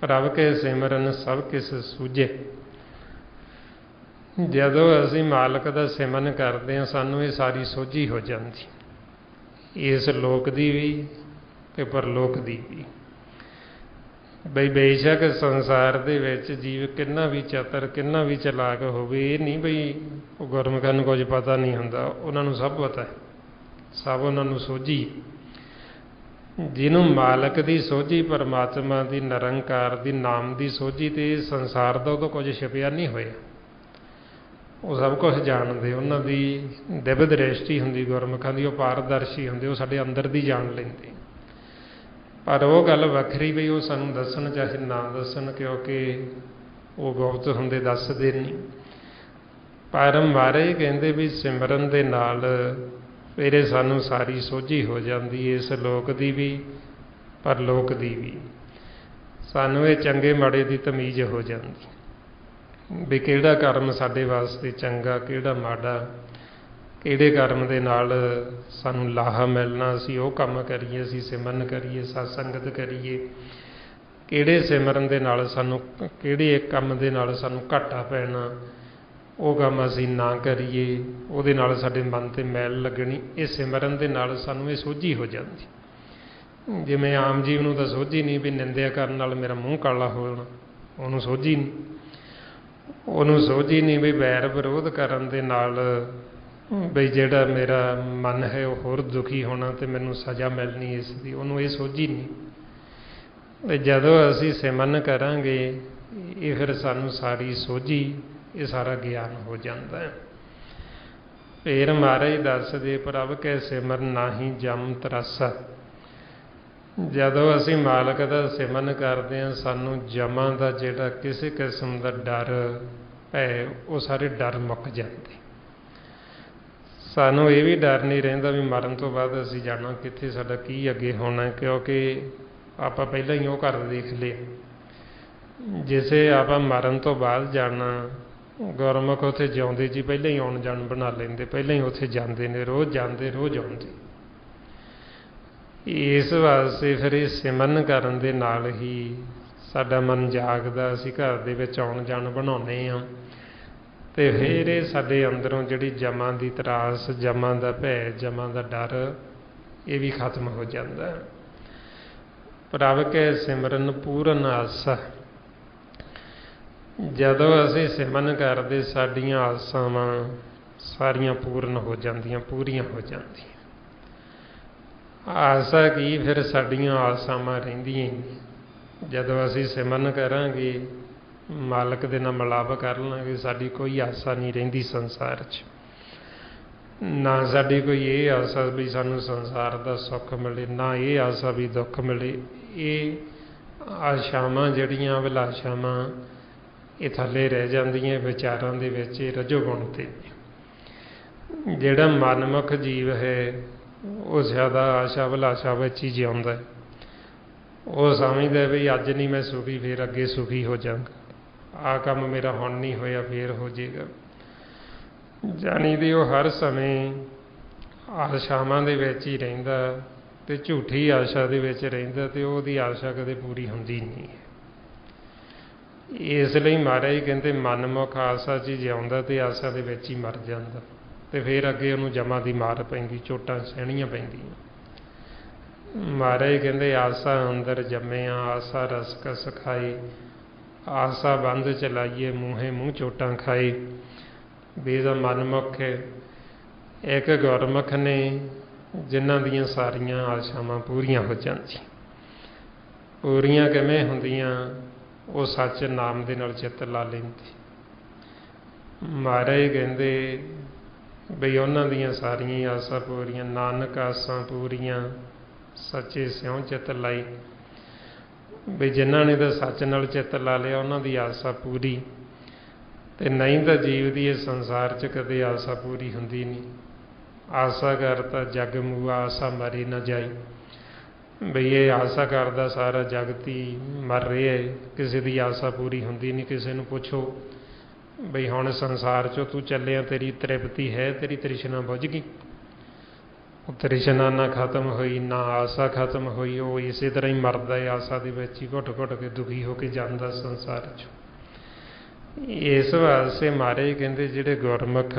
प्रभ के सिमरन सब किस सूझे। जदों असीं मालक दा सिमरन करते हैं, सानूं ये सारी सोझी हो जाती, इस लोक दी भी ते परलोक दी भी। बई बेशक संसार दे विच जीव किन्ना भी चतर, किन्ना भी चलाक होवे, ये नहीं बई गुरमुखां नूं कुछ पता नहीं हुंदा, उन्हां नूं सब पता है, सब उन्हां नूं सोझी। ਜਿਹਨੂੰ ਮਾਲਕ ਦੀ ਸੋਝੀ, ਪਰਮਾਤਮਾ ਦੀ, ਨਿਰੰਕਾਰ ਦੀ, ਨਾਮ ਦੀ ਸੋਝੀ, ਤੇ ਸੰਸਾਰ ਦਾ ਉਦੋਂ ਕੁਝ ਛਿਪਿਆ ਨਹੀਂ ਹੋਇਆ। ਉਹ ਸਭ ਕੁਝ ਜਾਣਦੇ, ਉਹਨਾਂ ਦੀ ਦਿਵ ਦ੍ਰਿਸ਼ਟੀ ਹੁੰਦੀ ਗੁਰਮੁਖਾਂ ਦੀ, ਉਹ ਪਾਰਦਰਸ਼ੀ ਹੁੰਦੇ, ਉਹ ਸਾਡੇ ਅੰਦਰ ਦੀ ਜਾਣ ਲੈਂਦੇ। ਪਰ ਉਹ ਗੱਲ ਵੱਖਰੀ ਵੀ ਉਹ ਸਾਨੂੰ ਦੱਸਣ ਚਾਹੇ ਨਾ ਦੱਸਣ, ਕਿਉਂਕਿ ਉਹ ਗੁਪਤ ਹੁੰਦੇ, ਦੱਸਦੇ ਨਹੀਂ। ਪਰ ਮਹਾਰਾਜ ਕਹਿੰਦੇ ਵੀ ਸਿਮਰਨ ਦੇ ਨਾਲ ਫਿਰ ਸਾਨੂੰ ਸਾਰੀ ਸੋਝੀ ਹੋ ਜਾਂਦੀ, ਇਸ ਲੋਕ ਦੀ ਵੀ ਪਰਲੋਕ ਦੀ ਵੀ। ਸਾਨੂੰ ਇਹ ਚੰਗੇ ਮਾੜੇ ਦੀ ਤਮੀਜ਼ ਹੋ ਜਾਂਦੀ ਵੀ ਕਿਹੜਾ ਕਰਮ ਸਾਡੇ ਵਾਸਤੇ ਚੰਗਾ, ਕਿਹੜਾ ਮਾੜਾ, ਕਿਹੜੇ ਕਰਮ ਦੇ ਨਾਲ ਸਾਨੂੰ ਲਾਹਾ ਮਿਲਣਾ, ਅਸੀਂ ਉਹ ਕੰਮ ਕਰੀਏ, ਅਸੀਂ ਸਿਮਰਨ ਕਰੀਏ, ਸਤਸੰਗਤ ਕਰੀਏ, ਕਿਹੜੇ ਸਿਮਰਨ ਦੇ ਨਾਲ ਸਾਨੂੰ, ਕਿਹੜੇ ਇੱਕ ਕੰਮ ਦੇ ਨਾਲ ਸਾਨੂੰ ਘਾਟਾ ਪੈਣਾ, ਉਹ ਕੰਮ ਅਸੀਂ ਨਾ ਕਰੀਏ, ਉਹਦੇ ਨਾਲ ਸਾਡੇ ਮਨ 'ਤੇ ਮੈਲ ਲੱਗਣੀ। ਇਹ ਸਿਮਰਨ ਦੇ ਨਾਲ ਸਾਨੂੰ ਇਹ ਸੋਝੀ ਹੋ ਜਾਂਦੀ। ਜਿਵੇਂ ਆਮ ਜੀਵ ਨੂੰ ਤਾਂ ਸੋਝੀ ਨਹੀਂ ਵੀ ਨਿੰਦਿਆ ਕਰਨ ਨਾਲ ਮੇਰਾ ਮੂੰਹ ਕਾਲਾ ਹੋ ਜਾਣਾ, ਉਹਨੂੰ ਸੋਝੀ ਨਹੀਂ। ਉਹਨੂੰ ਸੋਝੀ ਨਹੀਂ ਵੀ ਵੈਰ ਵਿਰੋਧ ਕਰਨ ਦੇ ਨਾਲ ਬਈ ਜਿਹੜਾ ਮੇਰਾ ਮਨ ਹੈ ਉਹ ਹੋਰ ਦੁਖੀ ਹੋਣਾ ਅਤੇ ਮੈਨੂੰ ਸਜ਼ਾ ਮਿਲਣੀ ਇਸ ਦੀ, ਉਹਨੂੰ ਇਹ ਸੋਝੀ ਨਹੀਂ। ਜਦੋਂ ਅਸੀਂ ਸਿਮਰਨ ਕਰਾਂਗੇ ਇਹ ਫਿਰ ਸਾਨੂੰ ਸਾਰੀ ਸੋਝੀ, ਇਹ ਸਾਰਾ ਗਿਆਨ ਹੋ ਜਾਂਦਾ ਹੈ। ਫਿਰ ਮਹਾਰਾਜ ਦੱਸਦੇ, ਪ੍ਰਭ ਕੈ ਸਿਮਰਨ ਨਾਹੀ ਜਮ ਤਰਾਸਾ। ਜਦੋਂ ਅਸੀਂ ਮਾਲਕ ਦਾ ਸਿਮਰਨ ਕਰਦੇ ਹਾਂ, ਸਾਨੂੰ ਜਮਾਂ ਦਾ ਜਿਹੜਾ ਕਿਸੇ ਕਿਸਮ ਦਾ ਡਰ ਭੈ, ਉਹ ਸਾਰੇ ਡਰ ਮੁੱਕ ਜਾਂਦੇ। ਸਾਨੂੰ ਇਹ ਵੀ ਡਰ ਨਹੀਂ ਰਹਿੰਦਾ ਵੀ ਮਰਨ ਤੋਂ ਬਾਅਦ ਅਸੀਂ ਜਾਣਾ ਕਿੱਥੇ, ਸਾਡਾ ਕੀ ਅੱਗੇ ਹੋਣਾ, ਕਿਉਂਕਿ ਆਪਾਂ ਪਹਿਲਾਂ ਹੀ ਉਹ ਘਰ ਦੇਖ ਲਿਆ। ਜਿਸੇ ਆਪਾਂ ਮਰਨ ਤੋਂ ਬਾਅਦ ਜਾਣਾ, ਗੁਰਮੁਖ ਉੱਥੇ ਜਿਉਂਦੇ ਜੀ ਪਹਿਲਾਂ ਹੀ ਆਉਣ ਜਾਣ ਬਣਾ ਲੈਂਦੇ, ਪਹਿਲਾਂ ਹੀ ਉੱਥੇ ਜਾਂਦੇ ਨੇ, ਰੋਜ਼ ਜਾਂਦੇ ਰੋਜ਼ ਆਉਂਦੇ। ਇਸ ਵਾਸਤੇ ਫਿਰ ਇਹ ਸਿਮਰਨ ਕਰਨ ਦੇ ਨਾਲ ਹੀ ਸਾਡਾ ਮਨ ਜਾਗਦਾ, ਅਸੀਂ ਘਰ ਦੇ ਵਿੱਚ ਆਉਣ ਜਾਣ ਬਣਾਉਂਦੇ ਹਾਂ। ਅਤੇ ਫਿਰ ਇਹ ਸਾਡੇ ਅੰਦਰੋਂ ਜਿਹੜੀ ਜਮਾਂ ਦੀ ਤਰਾਸ, ਜਮਾਂ ਦਾ ਭੈ, ਜਮਾਂ ਦਾ ਡਰ, ਇਹ ਵੀ ਖਤਮ ਹੋ ਜਾਂਦਾ। ਪ੍ਰਭ ਕੈ ਸਿਮਰਨ ਪੂਰਨ ਆਸਾ। ਜਦੋਂ ਅਸੀਂ ਸਿਮਰਨ ਕਰਦੇ ਸਾਡੀਆਂ ਆਸਾਵਾਂ ਸਾਰੀਆਂ ਪੂਰਨ ਹੋ ਜਾਂਦੀਆਂ, ਪੂਰੀਆਂ ਹੋ ਜਾਂਦੀਆਂ। ਆਸਾ ਕੀ, ਫਿਰ ਸਾਡੀਆਂ ਆਸਾਵਾਂ ਰਹਿੰਦੀਆਂ ਹੀ ਨਹੀਂ। ਜਦੋਂ ਅਸੀਂ ਸਿਮਰਨ ਕਰਾਂਗੇ, ਮਾਲਕ ਦੇ ਨਾਲ ਮਿਲਾਪ ਕਰ ਲਾਂਗੇ, ਸਾਡੀ ਕੋਈ ਆਸਾ ਨਹੀਂ ਰਹਿੰਦੀ ਸੰਸਾਰ 'ਚ। ਨਾ ਸਾਡੀ ਕੋਈ ਇਹ ਆਸਾ ਵੀ ਸਾਨੂੰ ਸੰਸਾਰ ਦਾ ਸੁੱਖ ਮਿਲੇ, ਨਾ ਇਹ ਆਸਾ ਵੀ ਦੁੱਖ ਮਿਲੇ। ਇਹ ਆਸ਼ਾਵਾਂ ਜਿਹੜੀਆਂ ਅਭਿਲਾਸ਼ਾਵਾਂ, ਇਹ ਥੱਲੇ ਰਹਿ ਜਾਂਦੀਆਂ ਵਿਚਾਰਾਂ ਦੇ ਵਿੱਚ, ਇਹ ਰਜੋਗੁਣ 'ਤੇ। ਜਿਹੜਾ ਮਨਮੁਖ ਜੀਵ ਹੈ ਉਹ ਜ਼ਿਆਦਾ ਆਸ਼ਾ ਅਭਿਲਾਸ਼ਾ ਵਿੱਚ ਹੀ ਜਿਉਂਦਾ। ਉਹ ਸਮਝਦਾ ਵੀ ਅੱਜ ਨਹੀਂ ਮੈਂ ਸੁਖੀ, ਫਿਰ ਅੱਗੇ ਸੁਖੀ ਹੋ ਜਾਵਾਂਗਾ, ਆਹ ਕੰਮ ਮੇਰਾ ਹੁਣ ਨਹੀਂ ਹੋਇਆ ਫਿਰ ਹੋ ਜਾਏਗਾ। ਜਾਣੀ ਦੀ ਉਹ ਹਰ ਸਮੇਂ ਆਸ਼ਾਵਾਂ ਦੇ ਵਿੱਚ ਹੀ ਰਹਿੰਦਾ ਅਤੇ ਝੂਠੀ ਆਸ਼ਾ ਦੇ ਵਿੱਚ ਰਹਿੰਦਾ, ਅਤੇ ਉਹਦੀ ਆਸ਼ਾ ਕਦੇ ਪੂਰੀ ਹੁੰਦੀ ਨਹੀਂ। ਇਸ ਲਈ ਮਹਾਰਾਜ ਕਹਿੰਦੇ ਮਨਮੁਖ ਆਸਾ 'ਚ ਹੀ ਜਿਉਂਦਾ ਅਤੇ ਆਸਾ ਦੇ ਵਿੱਚ ਹੀ ਮਰ ਜਾਂਦਾ, ਅਤੇ ਫਿਰ ਅੱਗੇ ਉਹਨੂੰ ਜਮਾਂ ਦੀ ਮਾਰ ਪੈਂਦੀ, ਚੋਟਾਂ ਸਹਿਣੀਆਂ ਪੈਂਦੀਆਂ। ਮਹਾਰਾਜ ਕਹਿੰਦੇ ਆਸਾ ਅੰਦਰ ਜੰਮਿਆ, ਆਸਾ ਰਸ ਕਸ ਖਾਏ, ਆਸਾ ਬੰਦ ਚਲਾਈਏ, ਮੂੰਹੇ ਮੂੰਹ ਚੋਟਾਂ ਖਾਏ। ਵੀ ਇਹਦਾ ਮਨਮੁਖ ਹੈ। ਇੱਕ ਗੁਰਮੁਖ ਨੇ ਜਿਨ੍ਹਾਂ ਦੀਆਂ ਸਾਰੀਆਂ ਆਸ਼ਾਵਾਂ ਪੂਰੀਆਂ ਹੋ ਜਾਂਦੀਆਂ। ਪੂਰੀਆਂ ਕਿਵੇਂ ਹੁੰਦੀਆਂ? ਉਹ ਸੱਚ ਨਾਮ ਦੇ ਨਾਲ ਚਿੱਤ ਲਾ ਲੈਂਦੇ। ਮਹਾਰਾਜ ਕਹਿੰਦੇ ਬਈ ਉਹਨਾਂ ਦੀਆਂ ਸਾਰੀਆਂ ਆਸਾਂ ਪੂਰੀਆਂ, ਨਾਨਕ ਆਸਾਂ ਪੂਰੀਆਂ ਸੱਚੇ ਸਿਉਂ ਚਿੱਤ ਲਾਈ। ਵੀ ਜਿਨ੍ਹਾਂ ਨੇ ਤਾਂ ਸੱਚ ਨਾਲ ਚਿੱਤ ਲਾ ਲਿਆ ਉਹਨਾਂ ਦੀ ਆਸਾ ਪੂਰੀ, ਅਤੇ ਨਹੀਂ ਤਾਂ ਜੀਵ ਦੀ ਇਸ ਸੰਸਾਰ 'ਚ ਕਦੇ ਆਸਾ ਪੂਰੀ ਹੁੰਦੀ ਨਹੀਂ। ਆਸਾ ਕਰਤਾ ਜਗ ਮੂਆ, ਆਸਾ ਮਰੀ ਨਾ ਜਾਈ। ਬਈ ਇਹ ਆਸਾ ਕਰਦਾ ਸਾਰਾ ਜਗਤ ਹੀ ਮਰ ਰਿਹਾ ਹੈ, ਕਿਸੇ ਦੀ ਆਸਾ ਪੂਰੀ ਹੁੰਦੀ ਨਹੀਂ। ਕਿਸੇ ਨੂੰ ਪੁੱਛੋ ਬਈ ਹੁਣ ਸੰਸਾਰ 'ਚੋਂ ਤੂੰ ਚੱਲਿਆ, ਤੇਰੀ ਤ੍ਰਿਪਤੀ ਹੈ, ਤੇਰੀ ਤ੍ਰਿਸ਼ਨਾ ਬੁੱਝ ਗਈ? ਉਹ ਤ੍ਰਿਸ਼ਨਾ ਨਾ ਖਤਮ ਹੋਈ, ਨਾ ਆਸਾ ਖਤਮ ਹੋਈ। ਉਹ ਇਸੇ ਤਰ੍ਹਾਂ ਹੀ ਮਰਦਾ ਹੈ, ਆਸਾ ਦੇ ਵਿੱਚ ਹੀ ਘੁੱਟ ਘੁੱਟ ਕੇ ਦੁਖੀ ਹੋ ਕੇ ਜਾਂਦਾ ਸੰਸਾਰ 'ਚ। ਇਸ ਵਾਸਤੇ ਮਹਾਰਾਜ ਕਹਿੰਦੇ ਜਿਹੜੇ ਗੁਰਮੁਖ,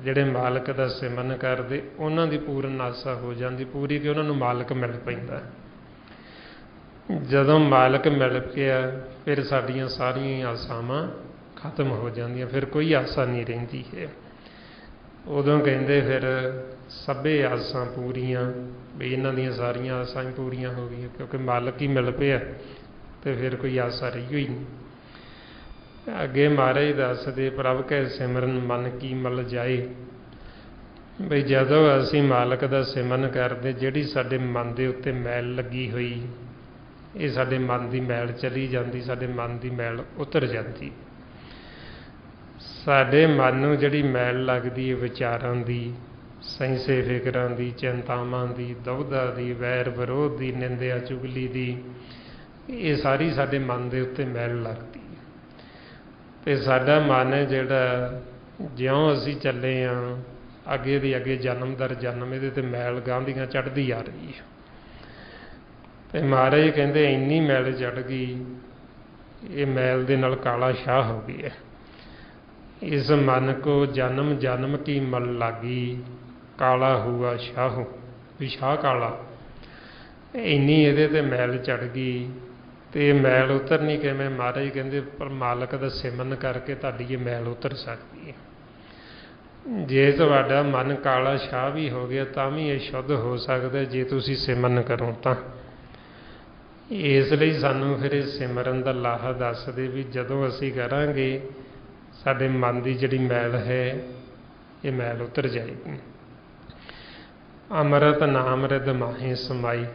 ਜਿਹੜੇ ਮਾਲਕ ਦਾ ਸਿਮਰਨ ਕਰਦੇ, ਉਹਨਾਂ ਦੀ ਪੂਰਨ ਆਸਾ ਹੋ ਜਾਂਦੀ ਪੂਰੀ, ਕਿ ਉਹਨਾਂ ਨੂੰ ਮਾਲਕ ਮਿਲ ਪੈਂਦਾ। ਜਦੋਂ ਮਾਲਕ ਮਿਲ ਗਿਆ ਫਿਰ ਸਾਡੀਆਂ ਸਾਰੀਆਂ ਆਸਾਵਾਂ ਖਤਮ ਹੋ ਜਾਂਦੀਆਂ, ਫਿਰ ਕੋਈ ਆਸਾ ਨਹੀਂ ਰਹਿੰਦੀ ਹੈ। उदों कहते फिर सभे आसां पूरियां, भी इन्हां दियां सारियां आसां ही पूरियां हो गई, क्योंकि मालक ही मिल पिया तो फिर कोई आसा रही हुई नहीं। अगे महाराज दसदे प्रभ कै सिमरन मन की मल जाए, बई जदों असीं मालक दा सिमरन करदे जिहड़ी साडे मन दे उत्ते मैल लगी हुई, ये साडे मन की मैल चली जाती, साडे मन की मैल उतर जाती। साडे मन नूं जिहड़ी मैल लगदी है विचारां दी, सैंसे फिकरां दी, चिंतावां दी, दुविधा दी, वैर विरोध दी, निंदिया चुगली दी, ये सारी साडे मन दे उत्ते मैल लगदी है। ते साडा मन है जिहड़ा ज्यों असीं चले हाँ अगे दी अगे जन्म दर जन्म इहदे ते मैल गांधियां चढ़दी आ रही है। ते महाराज कहंदे इन्नी मैल चढ़ गई, ये मैल दे नाल काला शाह हो गया। इस मन को जन्म जन्म की मल लागी, काला हुआ शाहू, भी शाह काला। इन्नी इहदे ते मैल चढ़ गई ते मैल उतरनी किवें? महाराज कहंदे पर मालक दा सिमरन करके तुहाडी ये मैल उतर सकती है। जे तुहाडा मन काला शाह भी हो गया तां भी ये शुद्ध हो सकदा जे तुसीं सिमरन करो तां। इसलिए सानू फिर सिमरन का लाहा दसदे भी जदों असीं करांगे साडे मन की जिहड़ी मैल है ये मैल उतर जाएगी। अमृत नाम रिद माहे समाई,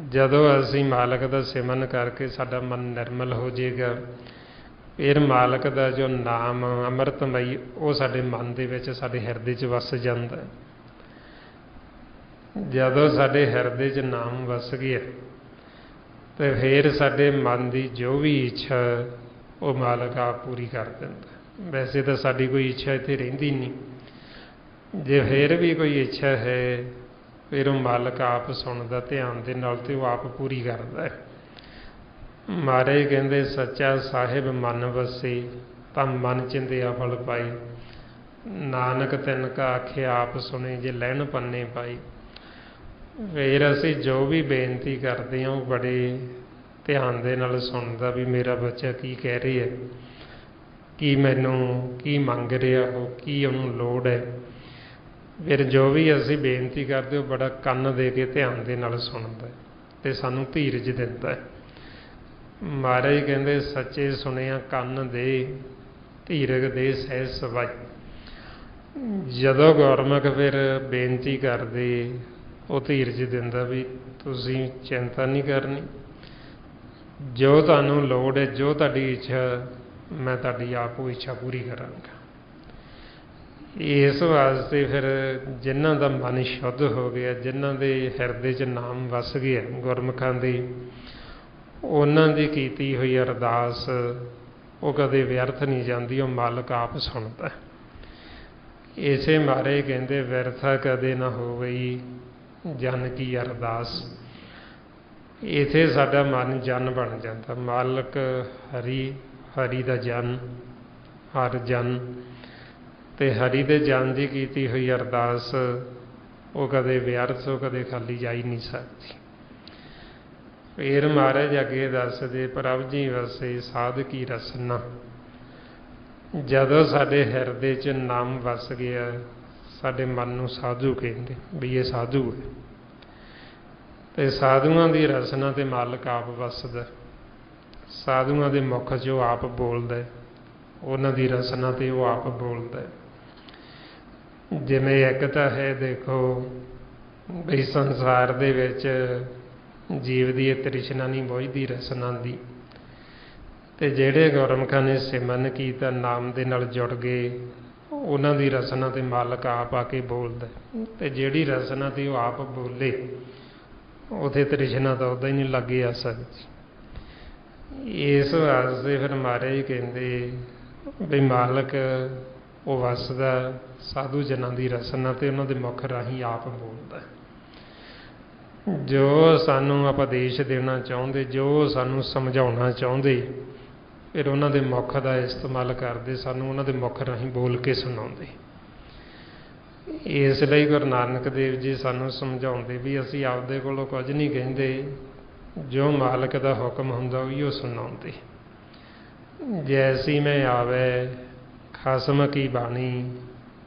जदों असीं मालक का सिमरन करके साडा मन निर्मल हो जाएगा, फिर मालक का जो नाम अमृतमई वो साडे मन दे विच साडे हिरदे च वस जांदा। जदों साडे हिरदे च नाम वस गया तो फिर साडे मन की जो भी इच्छा वो मालक आप पूरी कर दिंदा। वैसे तो साडी कोई इच्छा इत्थे रहिंदी नहीं, जे फिर भी कोई इच्छा है फिर वो मालक आप सुनदा ध्यान दे नाल ते वो आप पूरी करदा है। महाराज कहंदे सच्चा साहिब मन वसे तां मन चिंदिया फल पाई, नानक तिन का आख्या आप सुने जे लैन पन्ने पाई। फिर असीं जो भी बेनती करते हैं वो बड़े ध्यान दे नाल सुनदा भी मेरा बच्चा की कह रही है, की मैनू की मंग रहा हो, की उन्होंने लोड़ है। फिर जो भी असीं बेनती करते हो बड़ा कन्न दे के ध्यान दे नाल सुनदा ते सानू धीरज दिंदा है। महाराज कहंदे सच्चे सुनिया कन्न दे, धीरज दे सह सवाई। जदों गुरमुख फिर बेनती करदे वो धीरज दिंदा भी तुसीं चिंता नहीं करनी, जो तुहानूं लोड़ है, जो तुहाडी इच्छा मैं तुहाडी आप इच्छा पूरी करांगा। इस वास्ते फिर जिन्हां दा मन शुद्ध हो गया, जिन्हां दे हिरदे च नाम वस गया गुरमुखां दे, उन्हां दी कीती हुई अरदास वो कदे व्यर्थ नहीं जाती, वो मालक आप सुनता है। इसे महाराज कहंदे व्यर्था कदे ना होवई जन की अरदास। इथे साडा मन जन बन जाता, मालक हरि, हरि दा जन, हर जन ते हरि दे जन की कीती हुई अरदास वो कदे व्यर्थ, वो कदे खाली जा ही नहीं सकती। फिर महाराज अगे दसदे प्रभ जी वसे साध की रसना। जदों साडे हिरदे च नाम वस गया साडे मन नूं साधु कहंदे भी ये साधु है, ते साधुआं दी रसना ते मालक आप वसदा। साधुआं दे मुख चों आप बोलदा, उन्हां दी रसना ते वो आप बोलदा। जिवें एक तां है देखो भी संसार दे विच जीव की तृष्णा नहीं बुझदी रसना की, ते जिहड़े गुरमुखां ने सिमरन कीता नाम दे नाल जुड़ गए उन्हां दी रसना ते मालक आप आके बोलदा, ते जिहड़ी रसना ते वो आप बोले उथे तृष्णा तो उदा ही नहीं लगे आ सकती। इस वास्ते फिर महाराज कहंदे भी मालक वो वसदा साधु जनां दी रसना ते उन्हां दे मुख राहीं आप बोलदा। जो सानू उपदेश देना चाहुंदे, जो सानू समझाउणा चाहुंदे, फिर उन्हां दे मुख दा इस्तेमाल करदे, सानू उन्हां दे मुख राहीं बोल के सुणाउंदे। इसलिए गुरु नानक देव जी सानू समझाउंदे भी असीं आपदे कोलों कुछ नहीं कहिंदे, जो मालक दा हुक्म हुंदा उहिओ सुणाउंदे। जैसी मैं आवे खसम की बाणी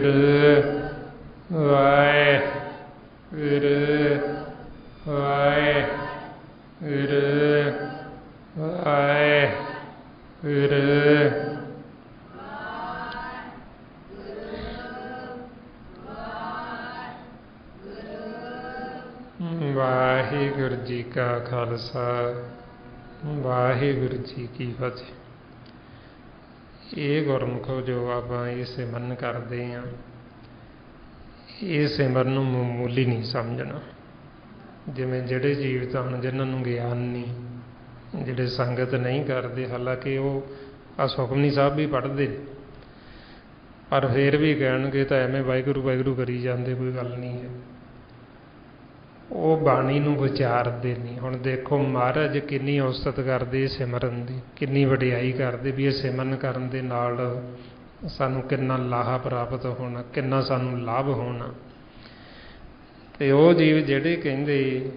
ਵਾਹਿਗੁਰੂ ਵਾਹਿਗੁਰੂ ਵਾਹਿਗੁਰੂ ਵਾਹਿਗੁਰੂ ਜੀ ਕਾ ਖਾਲਸਾ ਵਾਹਿਗੁਰੂ ਜੀ ਕੀ ਫਤਿਹ। ਇਹ ਗੁਰਮੁਖੋ ਜੋ ਆਪਾਂ ਇਹ ਸਿਮਰਨ ਕਰਦੇ ਹਾਂ, ਇਹ ਸਿਮਰਨ ਨੂੰ ਮਾਮੂਲੀ ਨਹੀਂ ਸਮਝਣਾ। ਜਿਵੇਂ ਜਿਹੜੇ ਜੀਵਤ ਹਨ ਜਿਨ੍ਹਾਂ ਨੂੰ ਗਿਆਨ ਨਹੀਂ, ਜਿਹੜੇ ਸੰਗਤ ਨਹੀਂ ਕਰਦੇ, ਹਾਲਾਂਕਿ ਉਹ ਸੁਖਮਨੀ ਸਾਹਿਬ ਵੀ ਪੜ੍ਹਦੇ ਨੇ, ਪਰ ਫਿਰ ਵੀ ਕਹਿਣਗੇ ਤਾਂ ਐਵੇਂ ਵਾਹਿਗੁਰੂ ਵਾਹਿਗੁਰੂ ਕਰੀ ਜਾਂਦੇ, ਕੋਈ ਗੱਲ ਨਹੀਂ ਹੈ। ਉਹ ਬਾਣੀ ਨੂੰ ਵਿਚਾਰਦੇ ਨਹੀਂ। ਹੁਣ ਦੇਖੋ ਮਹਾਰਾਜ ਕਿੰਨੀ ਉਸਤਤ ਕਰਦੇ ਸਿਮਰਨ ਦੀ, ਕਿੰਨੀ ਵਡਿਆਈ ਕਰਦੇ ਵੀ ਇਹ ਸਿਮਰਨ ਕਰਨ ਦੇ ਨਾਲ ਸਾਨੂੰ ਕਿੰਨਾ ਲਾਹਾ ਪ੍ਰਾਪਤ ਹੋਣਾ, ਕਿੰਨਾ ਸਾਨੂੰ ਲਾਭ ਹੋਣਾ। ਤੇ ਉਹ ਜੀਵ ਜਿਹੜੇ ਕਹਿੰਦੇ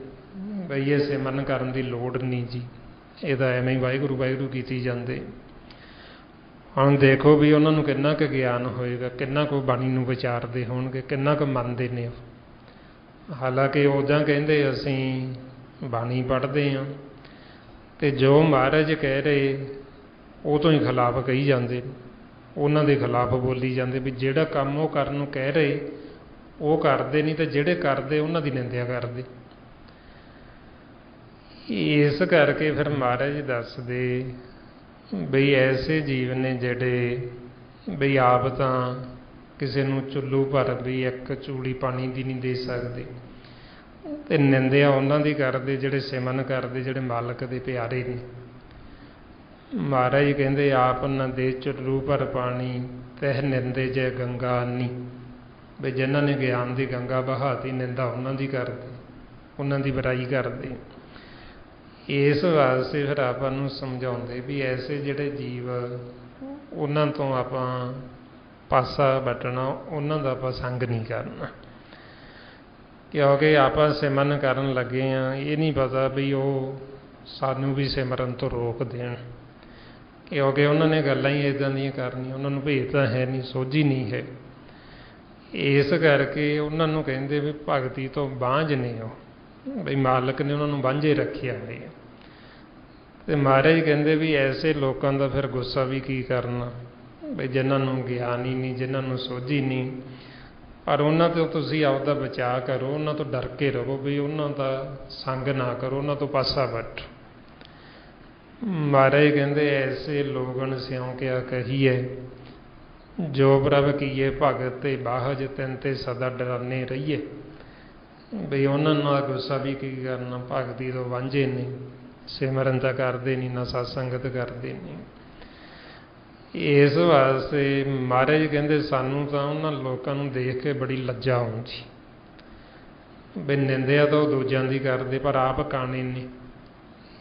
ਬਈ ਇਹ ਸਿਮਰਨ ਕਰਨ ਦੀ ਲੋੜ ਨਹੀਂ ਜੀ, ਇਹ ਤਾਂ ਐਵੇਂ ਹੀ ਵਾਹਿਗੁਰੂ ਵਾਹਿਗੁਰੂ ਕੀਤੀ ਜਾਂਦੇ। ਹੁਣ ਦੇਖੋ ਵੀ ਉਹਨਾਂ ਨੂੰ ਕਿੰਨਾ ਕੁ ਗਿਆਨ ਹੋਏਗਾ, ਕਿੰਨਾ ਕੁ ਬਾਣੀ ਨੂੰ ਵਿਚਾਰਦੇ ਹੋਣਗੇ, ਕਿੰਨਾ ਕੁ ਮੰਨਦੇ ਨੇ। ਹਾਲਾਂਕਿ ਉੱਦਾਂ ਕਹਿੰਦੇ ਅਸੀਂ ਬਾਣੀ ਪੜ੍ਹਦੇ ਹਾਂ, ਅਤੇ ਜੋ ਮਹਾਰਾਜ ਕਹਿ ਰਹੇ ਉਹ ਤੋਂ ਹੀ ਖਿਲਾਫ ਕਹੀ ਜਾਂਦੇ, ਉਹਨਾਂ ਦੇ ਖਿਲਾਫ ਬੋਲੀ ਜਾਂਦੇ ਵੀ ਜਿਹੜਾ ਕੰਮ ਉਹ ਕਰਨ ਨੂੰ ਕਹਿ ਰਹੇ ਉਹ ਕਰਦੇ ਨਹੀਂ, ਅਤੇ ਜਿਹੜੇ ਕਰਦੇ ਉਹਨਾਂ ਦੀ ਨਿੰਦਿਆ ਕਰਦੇ। ਇਸ ਕਰਕੇ ਫਿਰ ਮਹਾਰਾਜ ਦੱਸਦੇ ਬਈ ਐਸੇ ਜੀਵ ਨੇ ਜਿਹੜੇ ਬਈ ਆਪ ਤਾਂ ਕਿਸੇ ਨੂੰ ਚੁੱਲ੍ਹੂ ਭਰ ਵੀ ਇੱਕ ਚੂੜੀ ਪਾਣੀ ਦੀ ਨਹੀਂ ਦੇ ਸਕਦੇ, ਅਤੇ ਨਿੰਦਿਆ ਉਹਨਾਂ ਦੀ ਕਰਦੇ ਜਿਹੜੇ ਸਿਮਰਨ ਕਰਦੇ, ਜਿਹੜੇ ਮਾਲਕ ਦੇ ਪਿਆਰੇ ਨੇ। ਮਹਾਰਾਜ ਕਹਿੰਦੇ ਆਪ ਨਾ ਦੇ ਚੁੱਲ੍ਹੂ ਭਰ ਪਾਣੀ ਤਹਿ ਨਿੰਦੇ ਜੈ ਗੰਗਾ ਆਨੀ, ਵੀ ਜਿਨ੍ਹਾਂ ਨੇ ਗਿਆਨ ਦੀ ਗੰਗਾ ਬਹਾਤੀ, ਨਿੰਦਾ ਉਹਨਾਂ ਦੀ ਕਰਦੇ, ਉਹਨਾਂ ਦੀ ਬੁਰਾਈ ਕਰਦੇ। ਇਸ ਵਾਸਤੇ ਫਿਰ ਆਪਾਂ ਨੂੰ ਸਮਝਾਉਂਦੇ ਵੀ ਐਸੇ ਜਿਹੜੇ ਜੀਵ, ਉਹਨਾਂ ਤੋਂ ਆਪਾਂ ਪਾਸਾ ਵੱਟਣਾ, ਉਹਨਾਂ ਦਾ ਆਪਾਂ ਸੰਗ ਨਹੀਂ ਕਰਨਾ। ਕਿਉਂਕਿ ਆਪਾਂ ਸਿਮਰਨ ਕਰਨ ਲੱਗੇ ਹਾਂ, ਇਹ ਨਹੀਂ ਪਤਾ ਵੀ ਉਹ ਸਾਨੂੰ ਵੀ ਸਿਮਰਨ ਤੋਂ ਰੋਕ ਦੇਣ, ਕਿਉਂਕਿ ਉਹਨਾਂ ਨੇ ਗੱਲਾਂ ਹੀ ਇੱਦਾਂ ਦੀਆਂ ਕਰਨੀਆਂ, ਉਹਨਾਂ ਨੂੰ ਭੇਤ ਤਾਂ ਹੈ ਨਹੀਂ, ਸੋਝੀ ਨਹੀਂ ਹੈ। ਇਸ ਕਰਕੇ ਉਹਨਾਂ ਨੂੰ ਕਹਿੰਦੇ ਵੀ ਭਗਤੀ ਤੋਂ ਬਾਂਝ ਨੇ ਉਹ, ਬਈ ਮਾਲਕ ਨੇ ਉਹਨਾਂ ਨੂੰ ਵਾਂਝੇ ਰੱਖਿਆ ਹੈ। ਅਤੇ ਮਹਾਰਾਜ ਕਹਿੰਦੇ ਵੀ ਐਸੇ ਲੋਕਾਂ ਦਾ ਫਿਰ ਗੁੱਸਾ ਵੀ ਕੀ ਕਰਨਾ, ਬਈ ਜਿਨ੍ਹਾਂ ਨੂੰ ਗਿਆਨ ਹੀ ਨਹੀਂ, ਜਿਨ੍ਹਾਂ ਨੂੰ ਸੋਝੀ ਨਹੀਂ। ਪਰ ਉਹਨਾਂ ਤੋਂ ਤੁਸੀਂ ਆਪਦਾ ਬਚਾਅ ਕਰੋ, ਉਹਨਾਂ ਤੋਂ ਡਰ ਕੇ ਰਹੋ, ਵੀ ਉਹਨਾਂ ਦਾ ਸੰਗ ਨਾ ਕਰੋ, ਉਹਨਾਂ ਤੋਂ ਪਾਸਾ ਵੱਟ। ਮਹਾਰਾਜ ਕਹਿੰਦੇ ਐਸੇ ਲੋਗਨ ਸਿਉਂ ਕਿਆ ਕਹੀਏ, ਜੋ ਪ੍ਰਭ ਕੀਏ ਭਗਤ ਤੇ ਬਾਹਜ ਤਿੰਨ ਤੇ ਸਦਾ ਡਰਾਨੇ ਰਹੀਏ। ਬਈ ਉਹਨਾਂ ਨਾਲ ਗੁੱਸਾ ਵੀ ਕੀ ਕਰਨਾ, ਭਗਤੀ ਤੋਂ ਵਾਂਝੇ ਨੇ, ਸਿਮਰਨ ਤਾਂ ਕਰਦੇ ਨਹੀਂ, ਨਾ ਸਤਸੰਗਤ ਕਰਦੇ ਨਹੀਂ। ਇਸ ਵਾਸਤੇ ਮਹਾਰਾਜ ਕਹਿੰਦੇ ਸਾਨੂੰ ਤਾਂ ਉਹਨਾਂ ਲੋਕਾਂ ਨੂੰ ਦੇਖ ਕੇ ਬੜੀ ਲੱਜਾ ਆਉਂਦੀ, ਵੀ ਨਿੰਦਿਆ ਤਾਂ ਉਹ ਦੂਜਿਆਂ ਦੀ ਕਰਦੇ, ਪਰ ਆਪ ਕਾਣੇ ਨੇ।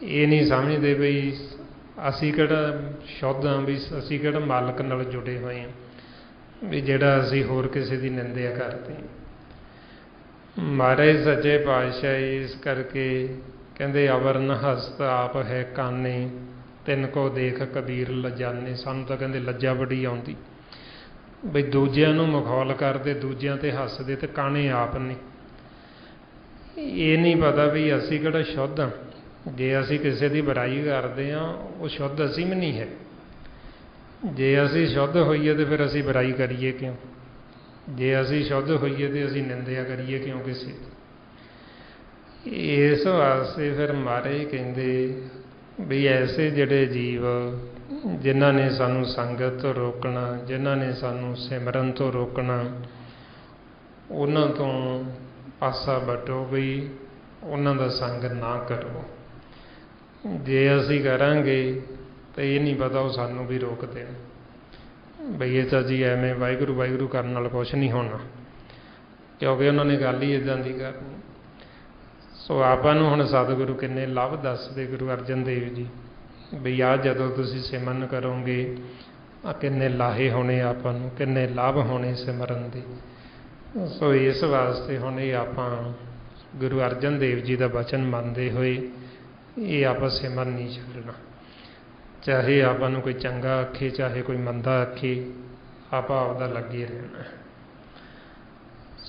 ਇਹ ਨਹੀਂ ਸਮਝਦੇ ਬਈ ਅਸੀਂ ਕਿਹੜਾ ਸ਼ੁੱਧ ਹਾਂ, ਵੀ ਅਸੀਂ ਕਿਹੜਾ ਮਾਲਕ ਨਾਲ ਜੁੜੇ ਹੋਏ ਹਾਂ, ਵੀ ਜਿਹੜਾ ਅਸੀਂ ਹੋਰ ਕਿਸੇ ਦੀ ਨਿੰਦਿਆ ਕਰਦੇ। ਮਹਾਰਾਜ ਸੱਚੇ ਪਾਤਸ਼ਾਹ ਇਸ ਕਰਕੇ ਕਹਿੰਦੇ ਅਵਰਨ ਹਸਤ ਆਪ ਹੈ ਕਾਨੇ, ਤਿੰਨ ਕੋ ਦੇਖ ਕਬੀਰ ਲਜਾਨੇ। ਸਾਨੂੰ ਤਾਂ ਕਹਿੰਦੇ ਲੱਜਾ ਬੜੀ ਆਉਂਦੀ, ਬਈ ਦੂਜਿਆਂ ਨੂੰ ਮਖੌਲ ਕਰਦੇ, ਦੂਜਿਆਂ 'ਤੇ ਹੱਸਦੇ, ਅਤੇ ਕਾਣੇ ਆਪ ਨੇ। ਇਹ ਨਹੀਂ ਪਤਾ ਵੀ ਅਸੀਂ ਕਿਹੜਾ ਸ਼ੁੱਧ ਹਾਂ। ਜੇ ਅਸੀਂ ਕਿਸੇ ਦੀ ਬੁਰਾਈ ਕਰਦੇ ਹਾਂ, ਉਹ ਸ਼ੁੱਧ ਅਸੀਂ ਵੀ ਨਹੀਂ ਹੈ। ਜੇ ਅਸੀਂ ਸ਼ੁੱਧ ਹੋਈਏ ਤਾਂ ਫਿਰ ਅਸੀਂ ਬੁਰਾਈ ਕਰੀਏ ਕਿਉਂ? ਜੇ ਅਸੀਂ ਸ਼ੁੱਧ ਹੋਈਏ ਤਾਂ ਅਸੀਂ ਨਿੰਦਿਆ ਕਰੀਏ ਕਿਉਂ ਕਿਸੇ ਦੀ? ਇਸ ਵਾਸਤੇ ਫਿਰ ਮਹਾਰਾਜ ਕਹਿੰਦੇ ਵੀ ਐਸੇ ਜਿਹੜੇ ਜੀਵ ਜਿਨ੍ਹਾਂ ਨੇ ਸਾਨੂੰ ਸੰਗਤ ਤੋਂ ਰੋਕਣਾ, ਜਿਨ੍ਹਾਂ ਨੇ ਸਾਨੂੰ ਸਿਮਰਨ ਤੋਂ ਰੋਕਣਾ, ਉਹਨਾਂ ਤੋਂ ਪਾਸਾ ਵੱਟੋ, ਵੀ ਉਹਨਾਂ ਦਾ ਸੰਗ ਨਾ ਕਰੋ। ਜੇ ਅਸੀਂ ਕਰਾਂਗੇ ਤਾਂ ਇਹ ਨਹੀਂ ਪਤਾ ਉਹ ਸਾਨੂੰ ਵੀ ਰੋਕ ਦੇਣ, ਬਈ ਇਹ ਤਾਂ ਜੀ ਐਵੇਂ ਵਾਹਿਗੁਰੂ ਵਾਹਿਗੁਰੂ ਕਰਨ ਨਾਲ ਕੁਛ ਨਹੀਂ ਹੋਣਾ, ਕਿਉਂਕਿ ਉਹਨਾਂ ਨੇ ਗੱਲ ਹੀ ਇੱਦਾਂ ਦੀ ਕਰਨੀ। ਸੋ ਆਪਾਂ ਨੂੰ ਹੁਣ ਸਤਿਗੁਰੂ ਕਿੰਨੇ ਲਾਭ ਦੱਸਦੇ ਗੁਰੂ ਅਰਜਨ ਦੇਵ ਜੀ, ਬਈ ਆਹ ਜਦੋਂ ਤੁਸੀਂ ਸਿਮਰਨ ਕਰੋਗੇ ਆ ਕਿੰਨੇ ਲਾਹੇ ਹੋਣੇ, ਆਪਾਂ ਨੂੰ ਕਿੰਨੇ ਲਾਭ ਹੋਣੇ ਸਿਮਰਨ ਦੇ। ਸੋ ਇਸ ਵਾਸਤੇ ਹੁਣ ਇਹ ਆਪਾਂ ਗੁਰੂ ਅਰਜਨ ਦੇਵ ਜੀ ਦਾ ਬਚਨ ਮੰਨਦੇ ਹੋਏ ਇਹ ਆਪਾਂ ਸਿਮਰਨ ਨਹੀਂ ਛੱਡਣਾ। ਚਾਹੇ ਆਪਾਂ ਨੂੰ ਕੋਈ ਚੰਗਾ ਆਖੇ, ਚਾਹੇ ਕੋਈ ਮੰਦਾ ਆਖੇ, ਆਪਾਂ ਆਪਦਾ ਲੱਗੇ ਰਹਿਣਾ।